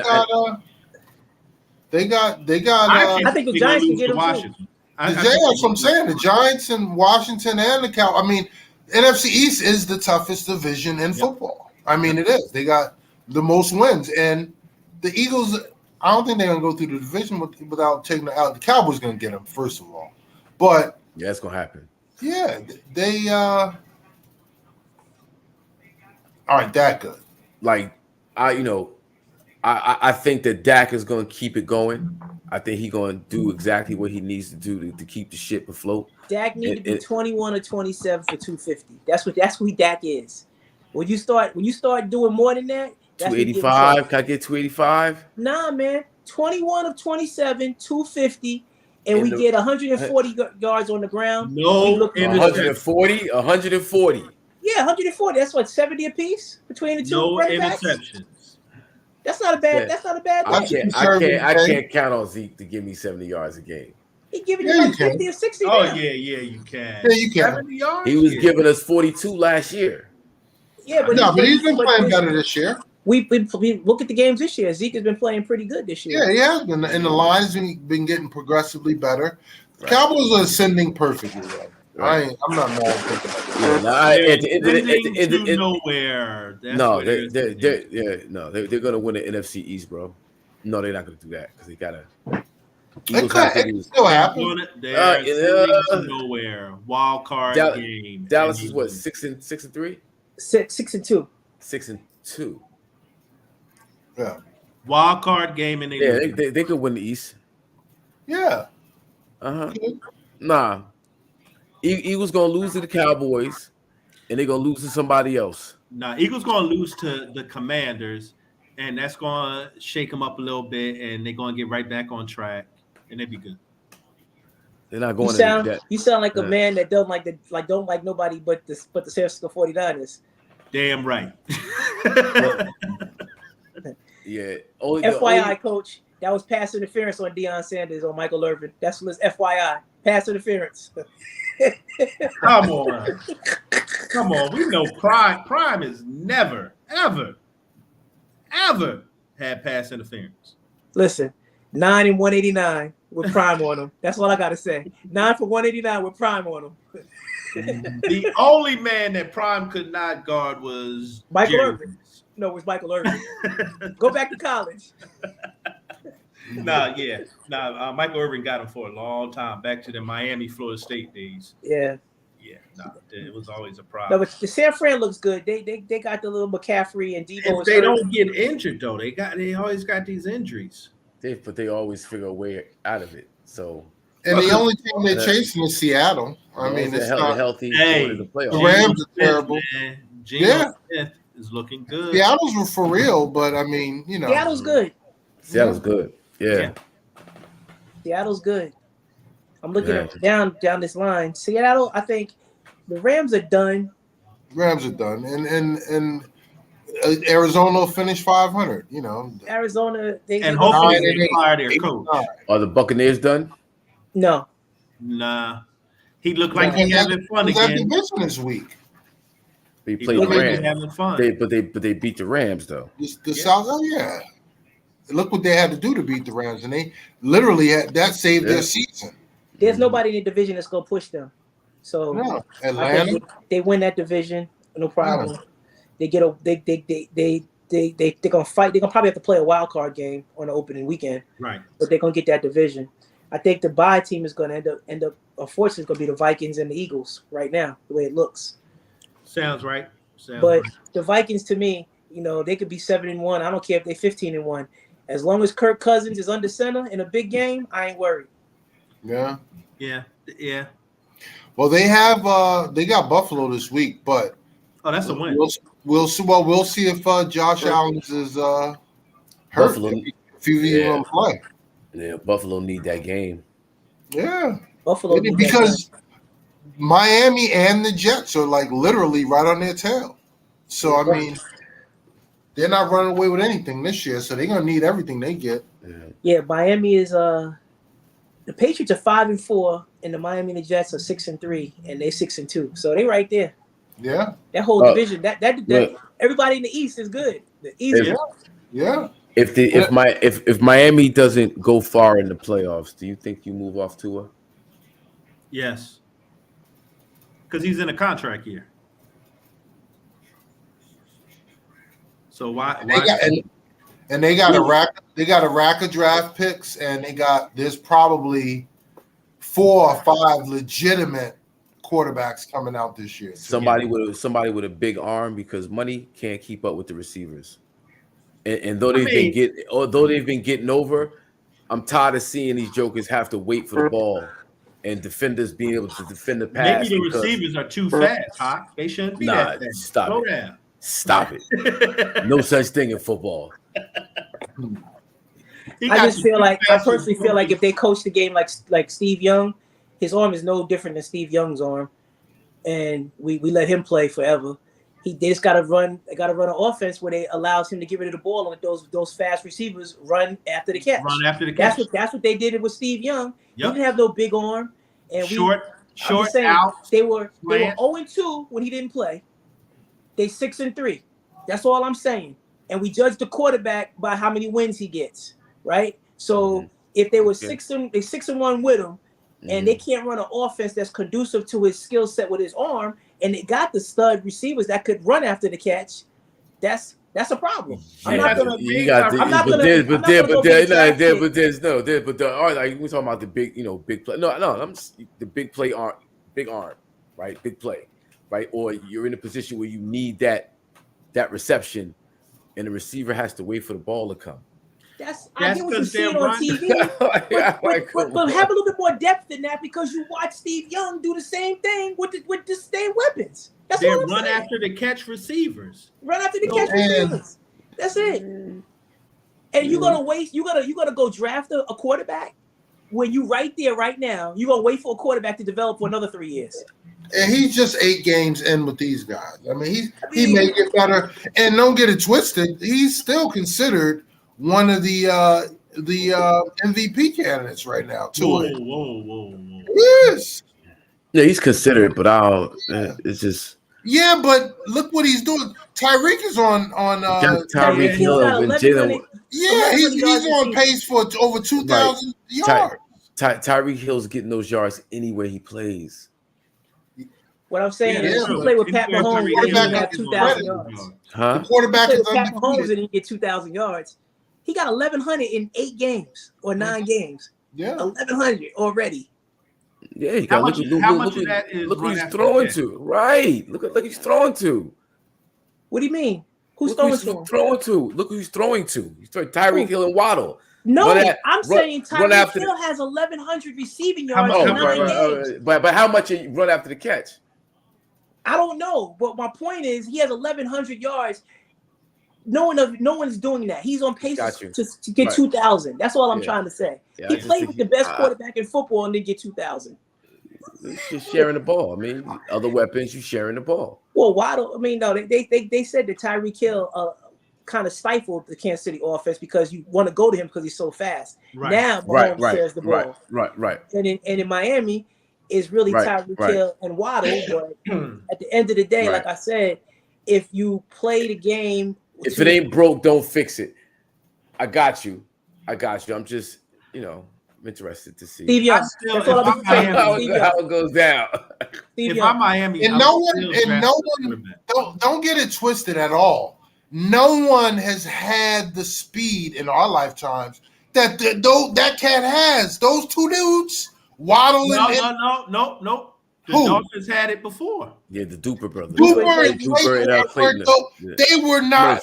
got.
I think the Giants can get them too.
That's what I'm saying. The Giants and Washington and the Cowboys. I mean, NFC East is the toughest division in football. I mean, it is. They got the most wins, and the Eagles. I don't think they're gonna go through the division without taking it out. The Cowboys gonna get them first of all, but
yeah, it's gonna happen.
Yeah, they aren't that good.
Like I think that Dak is gonna keep it going. I think he's gonna do exactly what he needs to do to keep the ship afloat.
Dak need to be 21 or 27 for 250. That's who Dak is. When you start doing more than that.
285. Can I get 285?
Nah, man. 21 of 27, 250, and we get 140 yards on the ground.
No,
140. Yeah,
140. That's what 70 apiece between the two.
No
interceptions. That's not a bad.
Yeah.
That's not a bad.
I can't count on Zeke to give me 70 yards a game.
He giving you like 50 or 60.
Oh
now.
yeah, you can.
Yeah, you can.
70 yards.
He was giving us 42 last year.
Yeah, but
he's been playing better this year.
We look at the games this year. Zeke has been playing pretty good this year.
Yeah, he has been. And the line's been getting progressively better. Right. Cowboys are ascending perfectly. Right. I'm not mad at
thinking nowhere.
They're going to win the NFC East, bro. No, they're not going to do that because they gotta. Eagles have to lose.
Still happen.
They're going to nowhere. Wild card game.
Dallas is what, 6-3?
6-2.
6-2.
Yeah.
Wild card game, and
they could win the East.
Yeah.
Nah. Eagles gonna lose to the Cowboys, and they're gonna lose to somebody else.
Nah, Eagles gonna lose to the Commanders, and that's gonna shake them up a little bit, and they're gonna get right back on track, and they'll be good.
They're not going.
You sound like a man that don't like nobody but the San Francisco 49ers.
Damn right.
Yeah.
FYI, coach, that was pass interference on Deion Sanders on Michael Irvin. That's what's FYI. Pass interference.
Come on. We know Prime is never, ever had pass interference.
Listen, 9 and 189 with Prime on them. That's all I gotta say. 9 for 189 with Prime on them.
The only man that Prime could not guard was
Michael
Jerry.
Irvin. No, it was Michael Irvin. Go back to college.
Michael Irvin got him for a long time, back to the Miami, Florida State days.
Yeah.
It was always a problem.
No, but the San Fran looks good. They got the little McCaffrey and Debo.
If they don't get injured though, they always got these injuries.
But they always figure a way out of it. So.
And the only team they're chasing is Seattle. I mean, it's not
healthy.
The Rams are terrible.
Geno Smith is looking good.
Seattle's were for real, but I mean,
Seattle's good.
Seattle's good. Yeah.
Seattle's good. I'm looking down this line. Seattle, I think the Rams are done.
Rams are done, and Arizona will finish 500.
Arizona,
and hopefully they fire their coach.
Are the Buccaneers done?
No.
Nah. He looked like he having fun again.
Division this week.
They played the Rams.
Having fun.
But they beat the Rams though.
The South. Oh yeah. Look what they had to do to beat the Rams, and they literally that saved their season.
There's nobody in the division that's gonna push them. So
Atlanta,
they win that division, no problem. They get they're gonna fight. They're gonna probably have to play a wild card game on the opening weekend,
right?
But they're gonna get that division. I think the bye team is gonna end up. Unfortunately, it's gonna be the Vikings and the Eagles right now, the way it looks.
Sounds right.
The Vikings, to me, they could be 7-1. I don't care if they're 15-1. As long as Kirk Cousins is under center in a big game, I ain't worried.
Yeah.
Well,
they got Buffalo this week, but
that's a win.
We'll see if Josh Allen is hurt.
Buffalo,
if he's even play.
Yeah, Buffalo need that game.
Yeah,
Buffalo
because Miami and the Jets are like literally right on their tail. So I mean, they're not running away with anything this year, so they're gonna need everything they get.
Yeah, Miami is the Patriots are 5-4, and the Miami and the Jets are 6-3, and they're 6-2. So they right there.
Yeah,
that whole division, that everybody in the East is good. The East,
If Miami doesn't go far in the playoffs, do you think you move off Tua?
Yes, because he's in a contract year. So why?
They got a rack of draft picks, and there's probably 4 or 5 legitimate quarterbacks coming out this year.
Somebody with a big arm, because money can't keep up with the receivers. And though they've been getting over, I'm tired of seeing these jokers have to wait for the ball and defenders being able to defend the pass.
Maybe the receivers are too fast, huh? They shouldn't be that fast.
Slow down. Stop it. No such thing in football.
I personally feel like if they coach the game like Steve Young, his arm is no different than Steve Young's arm, and we let him play forever. They just got to run. They got to run an offense where they allows him to get rid of the ball and let those fast receivers run after the catch. That's what they did with Steve Young. He didn't have no big arm, and
short
out. They were 0-2 when he didn't play. They 6-3. That's all I'm saying. And we judge the quarterback by how many wins he gets, right? So if they were 6-1 with him, and they can't run an offense that's conducive to his skill set with his arm, and they got the stud receivers that could run after the catch, that's That's a problem. I'm
Yeah,
not gonna.
you got
I'm not
but
gonna.
there's
I'm
but
not
there
gonna
but
go get a
there
draft pick.
but there's no there but the all right, like we're talking about the big big play. No, I'm the big play arm, big arm, right? Big play, right? Or you're in a position where you need that reception, and the receiver has to wait for the ball to come.
I get what you see it on TV, but have a little bit more depth than that because you watch Steve Young do the same thing with the same weapons. That's
They
what I'm
run
saying.
after the catch receivers.
Run after the catch receivers. That's it. And you're gonna waste. You gotta go draft a quarterback when you right there right now. You're gonna wait for a quarterback to develop for another 3 years.
And he's just 8 games in with these guys. I mean, he may get better. And don't get it twisted. He's still considered one of the MVP candidates right now, too.
Whoa.
Yes.
Yeah, he's considered, but it's just.
Yeah, but look what he's doing. Tyreek is on
Tyreek Hill and Jalen.
Yeah, he's on pace for over 2,000 yards.
Tyreek Hill's getting those yards anywhere he plays.
What I'm saying is, you play with Pat Mahomes, he didn't have 2,000 yards.
The quarterback is
Pat Mahomes didn't get 2,000 yards. He got 1,100 in 8 games or 9 games.
Yeah,
1,100
already.
Yeah, you got
how much of that is
look who he's throwing to. Right, look he's throwing to.
What do you mean? Who's throwing to?
Look who he's throwing to. He's throwing Tyreek Hill and Waddle.
No, I'm saying Tyreek Hill has 1,100 receiving yards in 9 games.
But how much you run after the catch?
I don't know, but my point is he has 1,100 yards. No one's doing that. He's on pace to get 2,000. That's all I'm trying to say. He played with the best quarterback in football and didn't get 2,000.
You're sharing the ball. I mean, other weapons, you sharing the ball.
Well, Waddle. I mean, no, they said that Tyreek Hill kind of stifled the Kansas City offense because you want to go to him because he's so fast.
Right.
Now Mahomes shares the ball.
Right.
And in Miami, it's really Tyreek Hill and Waddle. But at the end of the day, like I said, if you play the game.
If it ain't broke, don't fix it. I got you. I'm just, I'm interested to see
Steve Young.
How it goes down.
If I'm Miami,
and no one, don't get it twisted at all. No one has had the speed in our lifetimes that that cat has. Those two dudes, Waddle
No. The Dolphins had it before.
Yeah, the Duper brothers.
They were not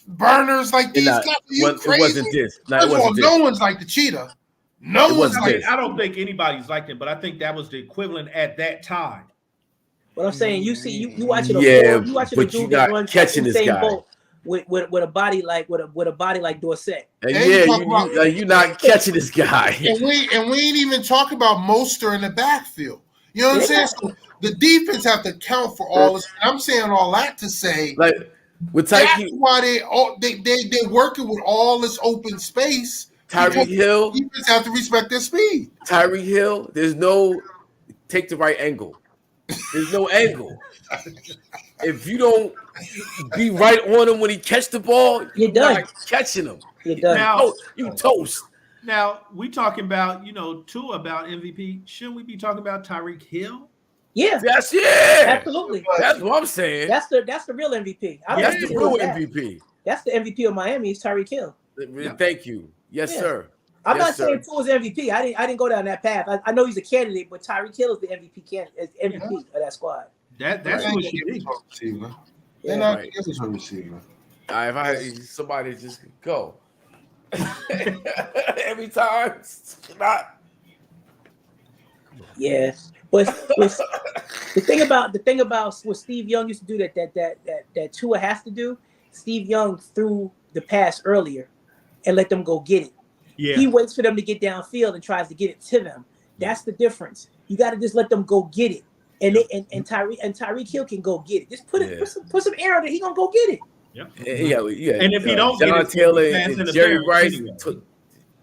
burners like these guys.
It wasn't this.
No one's like the cheetah. No one's like
this. I don't think anybody's like it, but I think that was the equivalent at that time.
What I'm saying, you watching
but you're not catching this guy
with a body like Dorsett.
You're not catching this guy.
And we ain't even talking about Mostert in the backfield. You know what I'm saying? So the defense have to count for all this. I'm saying all that to say,
like with
that's why they're working with all this open space.
Tyreek Hill,
defense have to respect their speed.
Tyreek Hill, there's no take the right angle. There's no angle. If you don't be right on him when he catch the ball, you're not catching him.
You're done.
Now,
you toast.
Now we talking about Tua about MVP. Shouldn't we be talking about Tyreek Hill?
Yeah.
Yes, yeah.
Absolutely.
That's what I'm saying.
That's the real MVP.
That's the real MVP.
That's the MVP of Miami. Is Tyreek Hill.
Thank you. Yes, sir.
I'm not saying Tua's MVP. I didn't go down that path. I know he's a candidate, but Tyreek Hill is the MVP MVP of that squad.
That's what she did.
They're not giving a receiver.
If I somebody just go. Every time, not.
Yeah, but the thing about what Steve Young used to do that Tua has to do. Steve Young threw the pass earlier and let them go get it.
Yeah,
he waits for them to get downfield and tries to get it to them. That's the difference. You got to just let them go get it, and Tyreek Hill can go get it. Just put some air on it. He gonna go get it.
Yeah.
And if he don't
John
get it,
Taylor and Jerry Rice,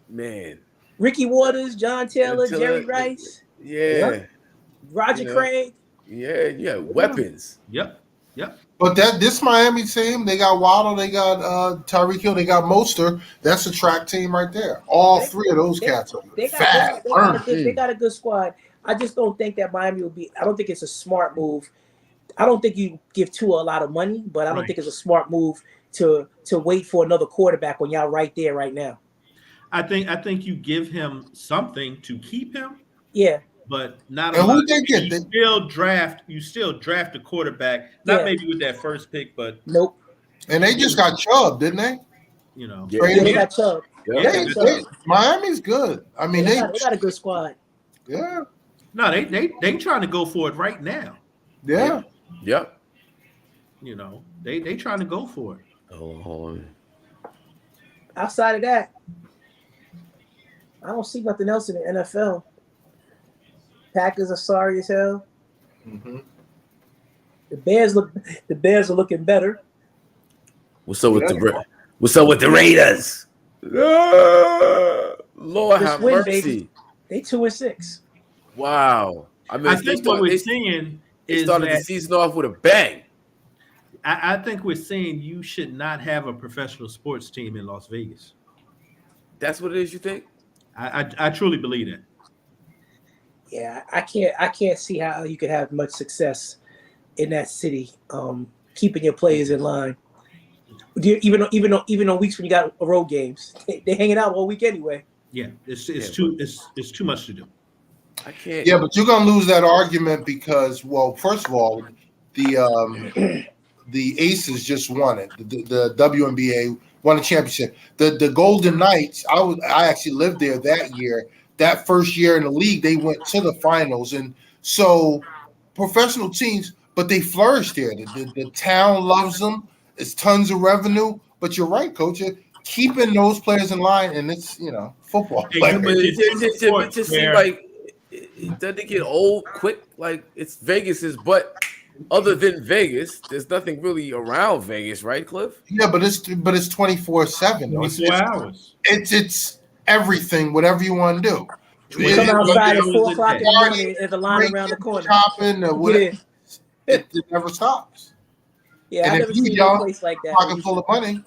man.
Ricky Waters, John Taylor, Jerry Rice.
Yeah.
Roger Craig.
Yeah. Weapons.
Yep.
But this Miami team, they got Waddle, they got Tyreek Hill, they got Mostert. That's a track team right there. All three of those cats are fast.
They got a good squad. I just don't think that Miami will be. I don't think it's a smart move. I don't think you give Tua a lot of money, but I don't think it's a smart move to wait for another quarterback when y'all right there right now.
I think you give him something to keep him.
Yeah.
But not
and
a lot.
who they get?
You still draft a quarterback, not maybe with that first pick, but
nope.
And they just got Chubb, didn't they?
You know,
they got Chubb.
Miami's good. I mean,
they got a good squad.
Yeah.
No, they trying to go for it right now.
Yeah.
Yep.
You know, they trying to go for it.
Oh.
Outside of that, I don't see nothing else in the NFL. Packers are sorry as hell.
Mm-hmm.
The Bears are looking better.
What's up with the Raiders? Lord have mercy.
Baby. They 2-6.
Wow. I mean,
I think what we're seeing is
started the season off with a bang.
I think we're saying you should not have a professional sports team in Las Vegas.
That's what it is, you think?
I truly believe that.
Yeah, I can't see how you could have much success in that city, keeping your players in line. Even on weeks when you got road games, they hanging out all week anyway.
Yeah, it's too much to do.
I can't.
Yeah, but you're gonna lose that argument because, well, first of all, the Aces just won it. The WNBA won a championship. The Golden Knights, I actually lived there that year. That first year in the league, they went to the finals, and so professional teams, but they flourished there. The town loves them. It's tons of revenue. But you're right, Coach. You're keeping those players in line, and it's football.
It just seems like it doesn't get old quick. Like it's Vegas's, but other than Vegas, there's nothing really around Vegas, right, Cliff?
Yeah, but it's 24/7.
24 hours.
It's everything, whatever you want to do.
You come outside at 4 o'clock in the morning, there's a line around the corner.
Shopping or whatever. It never stops.
Yeah,
and
I've never seen a place like that.
Pocket full of money.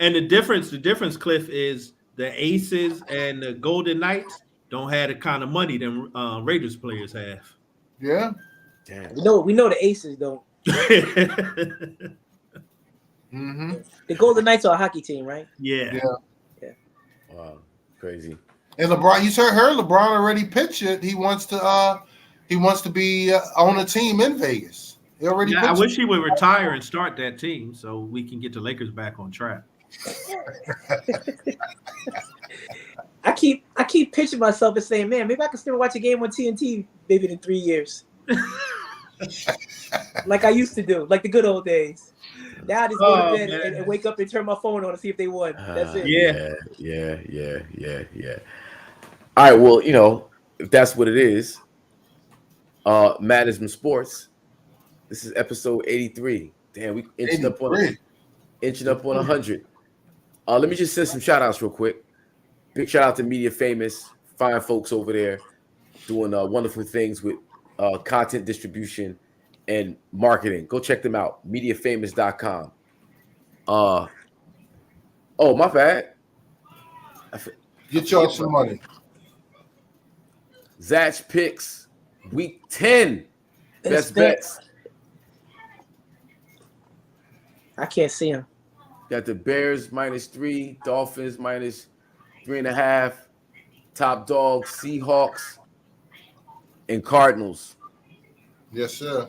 And the difference, Cliff, is the Aces and the Golden Knights don't have the kind of money them Raiders players have.
Yeah.
Damn.
We know the Aces don't.
Mm-hmm.
The Golden Knights are a hockey team, right?
Yeah.
Wow, crazy.
And LeBron, you heard LeBron already pitched it. He wants to be on a team in Vegas. He already.
Yeah, I wish he would retire and start that team so we can get the Lakers back on track.
I keep pitching myself and saying, man, maybe I can still watch a game on TNT maybe in 3 years. Like I used to do, like the good old days. Now I just go to bed and wake up and turn my phone on to see if they won. That's it.
Yeah. All right, well, if that's what it is, Madizm Sports. This is episode 83. Damn, we inching up on 100. Let me just send some shout outs real quick. Big shout out to Media Famous, fine folks over there doing wonderful things with content distribution and marketing. Go check them out, mediafamous.com. Oh, my bad.
Get y'all some money.
Zach picks week 10. Best bets.
I can't see him.
Got the Bears -3, Dolphins -3.5, top dog, Seahawks, and Cardinals.
Yes, sir.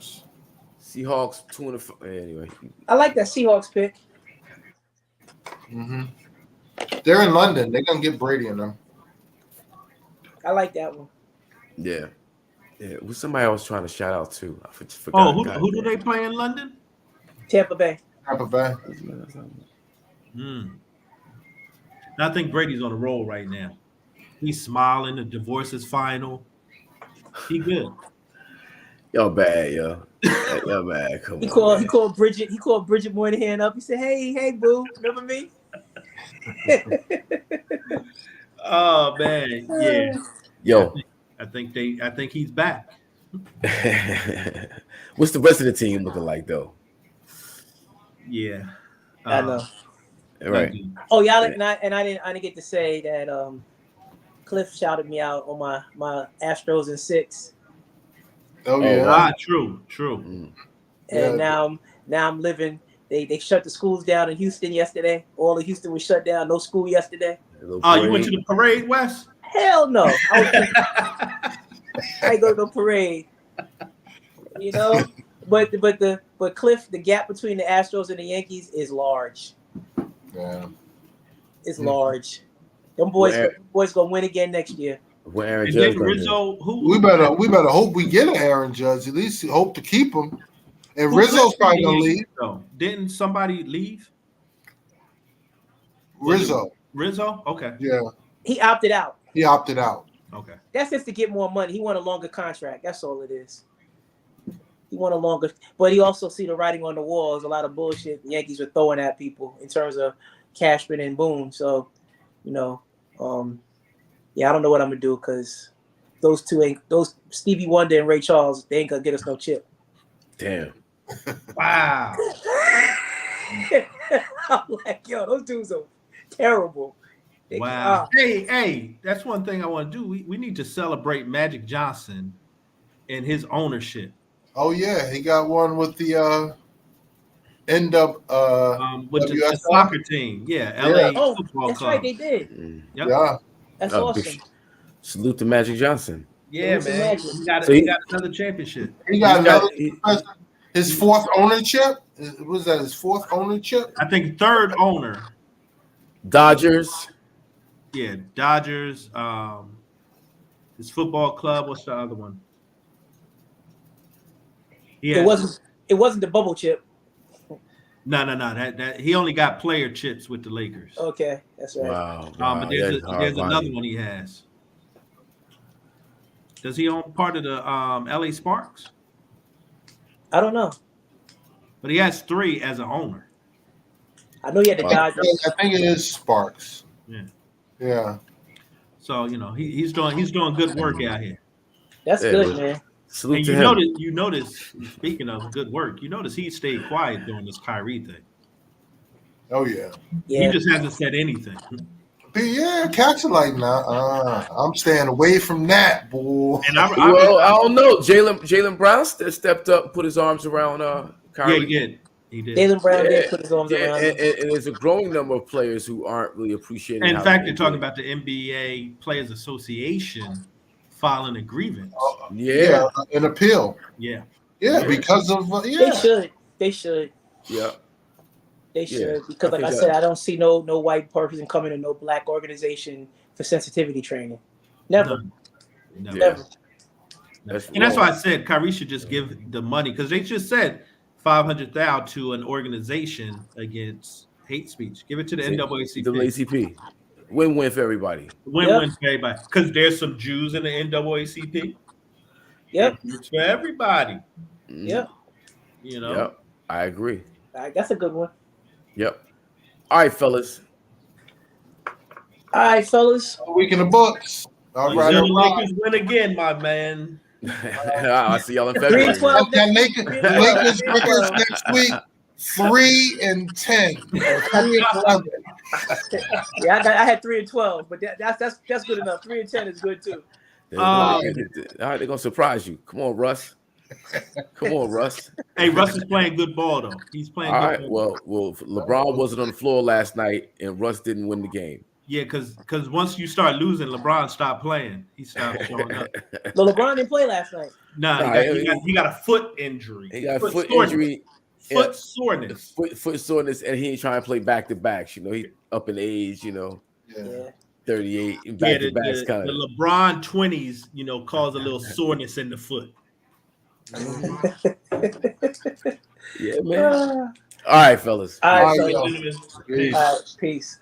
Seahawks 2-5. Anyway,
I like that Seahawks pick.
Mm-hmm. They're in London. They're gonna get Brady in them.
I like that one.
Yeah. Who's somebody I was trying to shout out to? I forgot.
Who do they play in London?
Tampa Bay.
I think Brady's on a roll right now. He's smiling. The divorce is final. He good.
Y'all bad, yo. Y'all bad. Come
He
on.
called Bridget. He called Bridget Moynihan up. He said, "Hey, boo, remember me?"
Oh man, yeah.
Yo,
I think he's back.
What's the rest of the team looking like though?
Yeah,
I know.
All right.
Oh yeah, and I didn't get to say that. Cliff shouted me out on my Astros in 6.
Oh yeah.
True.
And now I'm living They shut the schools down in Houston yesterday. All of Houston was shut down. No school yesterday.
Oh, you went to the parade, Wes?
Hell no. I ain't go to no parade. You know, but Cliff, the gap between the Astros and the Yankees is large.
Yeah,
it's large. Them boys gonna win again next year.
When Aaron Judge
Rizzo,
we better hope we get an Aaron Judge. At least hope to keep him. And Rizzo's probably gonna leave.
Didn't somebody leave?
Rizzo.
Okay.
Yeah.
He opted out.
Okay.
That's just to get more money. He want a longer contract. That's all it is. He want a longer, but he also see the writing on the wall. There's a lot of bullshit the Yankees are throwing at people in terms of Cashman and Boone. So, you know, yeah, I don't know what I'm gonna do because those Stevie Wonder and Ray Charles, they ain't gonna get us no chip.
Damn.
Wow.
I'm like, yo, those dudes are terrible.
Wow. Hey, that's one thing I want to do. We need to celebrate Magic Johnson and his ownership.
Oh yeah, he got one with the with
the soccer team. Yeah, LA Football
that's
Club.
Right, they did.
Yep.
Yeah.
That's awesome.
Salute to Magic Johnson.
Yeah, man. He got another championship.
He got his fourth ownership. Was that his fourth ownership?
I think third owner.
Dodgers.
Yeah, Dodgers. His football club. What's the other one?
It wasn't the bubble chip.
No. That he only got player chips with the Lakers.
Okay, that's right.
Wow.
But there's another one he has. Does he own part of the LA Sparks?
I don't know.
But he has 3 as an owner.
I know he had the Dodgers.
I think it is Sparks. Yeah.
So he's doing good work out here.
That's good, man.
And you notice, speaking of good work, you notice he stayed quiet during this Kyrie thing.
Oh yeah.
He just hasn't said anything.
Yeah, cats are like, nah, I'm staying away from that, boy.
And
I don't know. Jaylen Brown stepped up, put his arms around Kyrie.
Yeah, he did.
Jaylen Brown did put his arms around him.
And there's a growing number of players who aren't really appreciating.
In fact, they're talking about the NBA Players Association filing a grievance.
Yeah, an appeal.
Yeah,
because of
They should.
Yeah.
They should, because like I said, I don't see no white person coming to no black organization for sensitivity training. Never.
And that's why I said Kyrie should just give the money, because they just said $500,000 to an organization against hate speech. Give it to the NAACP.
The ACP. Win-win for everybody.
Win-win for everybody. Because there's some Jews in the NAACP.
Yep.
It's for everybody.
Yep.
Yep. I agree.
That's a good one.
Yep. All right, fellas.
Week in the books. All right.
Lakers win again, my man.
I'll see y'all in February.
The Lakers next week. 3-10. 3-11.
Yeah, I had 3-12, but that's good enough. 3-10 is good too.
All right, they're gonna surprise you. Come on, Russ.
Hey, Russ is playing good ball though. He's playing.
All
good
right.
ball.
Well, LeBron wasn't on the floor last night, and Russ didn't win the game.
Yeah, because once you start losing, LeBron stopped playing. He stopped showing up.
But LeBron didn't play last night.
He got a foot injury.
He got a foot injury.
Foot soreness.
Foot soreness, and he ain't trying to play back to backs. He up in age. 38 back to backs.
The LeBron 20s, cause a little soreness in the foot.
Yeah, man. All right, fellas.
All right, peace.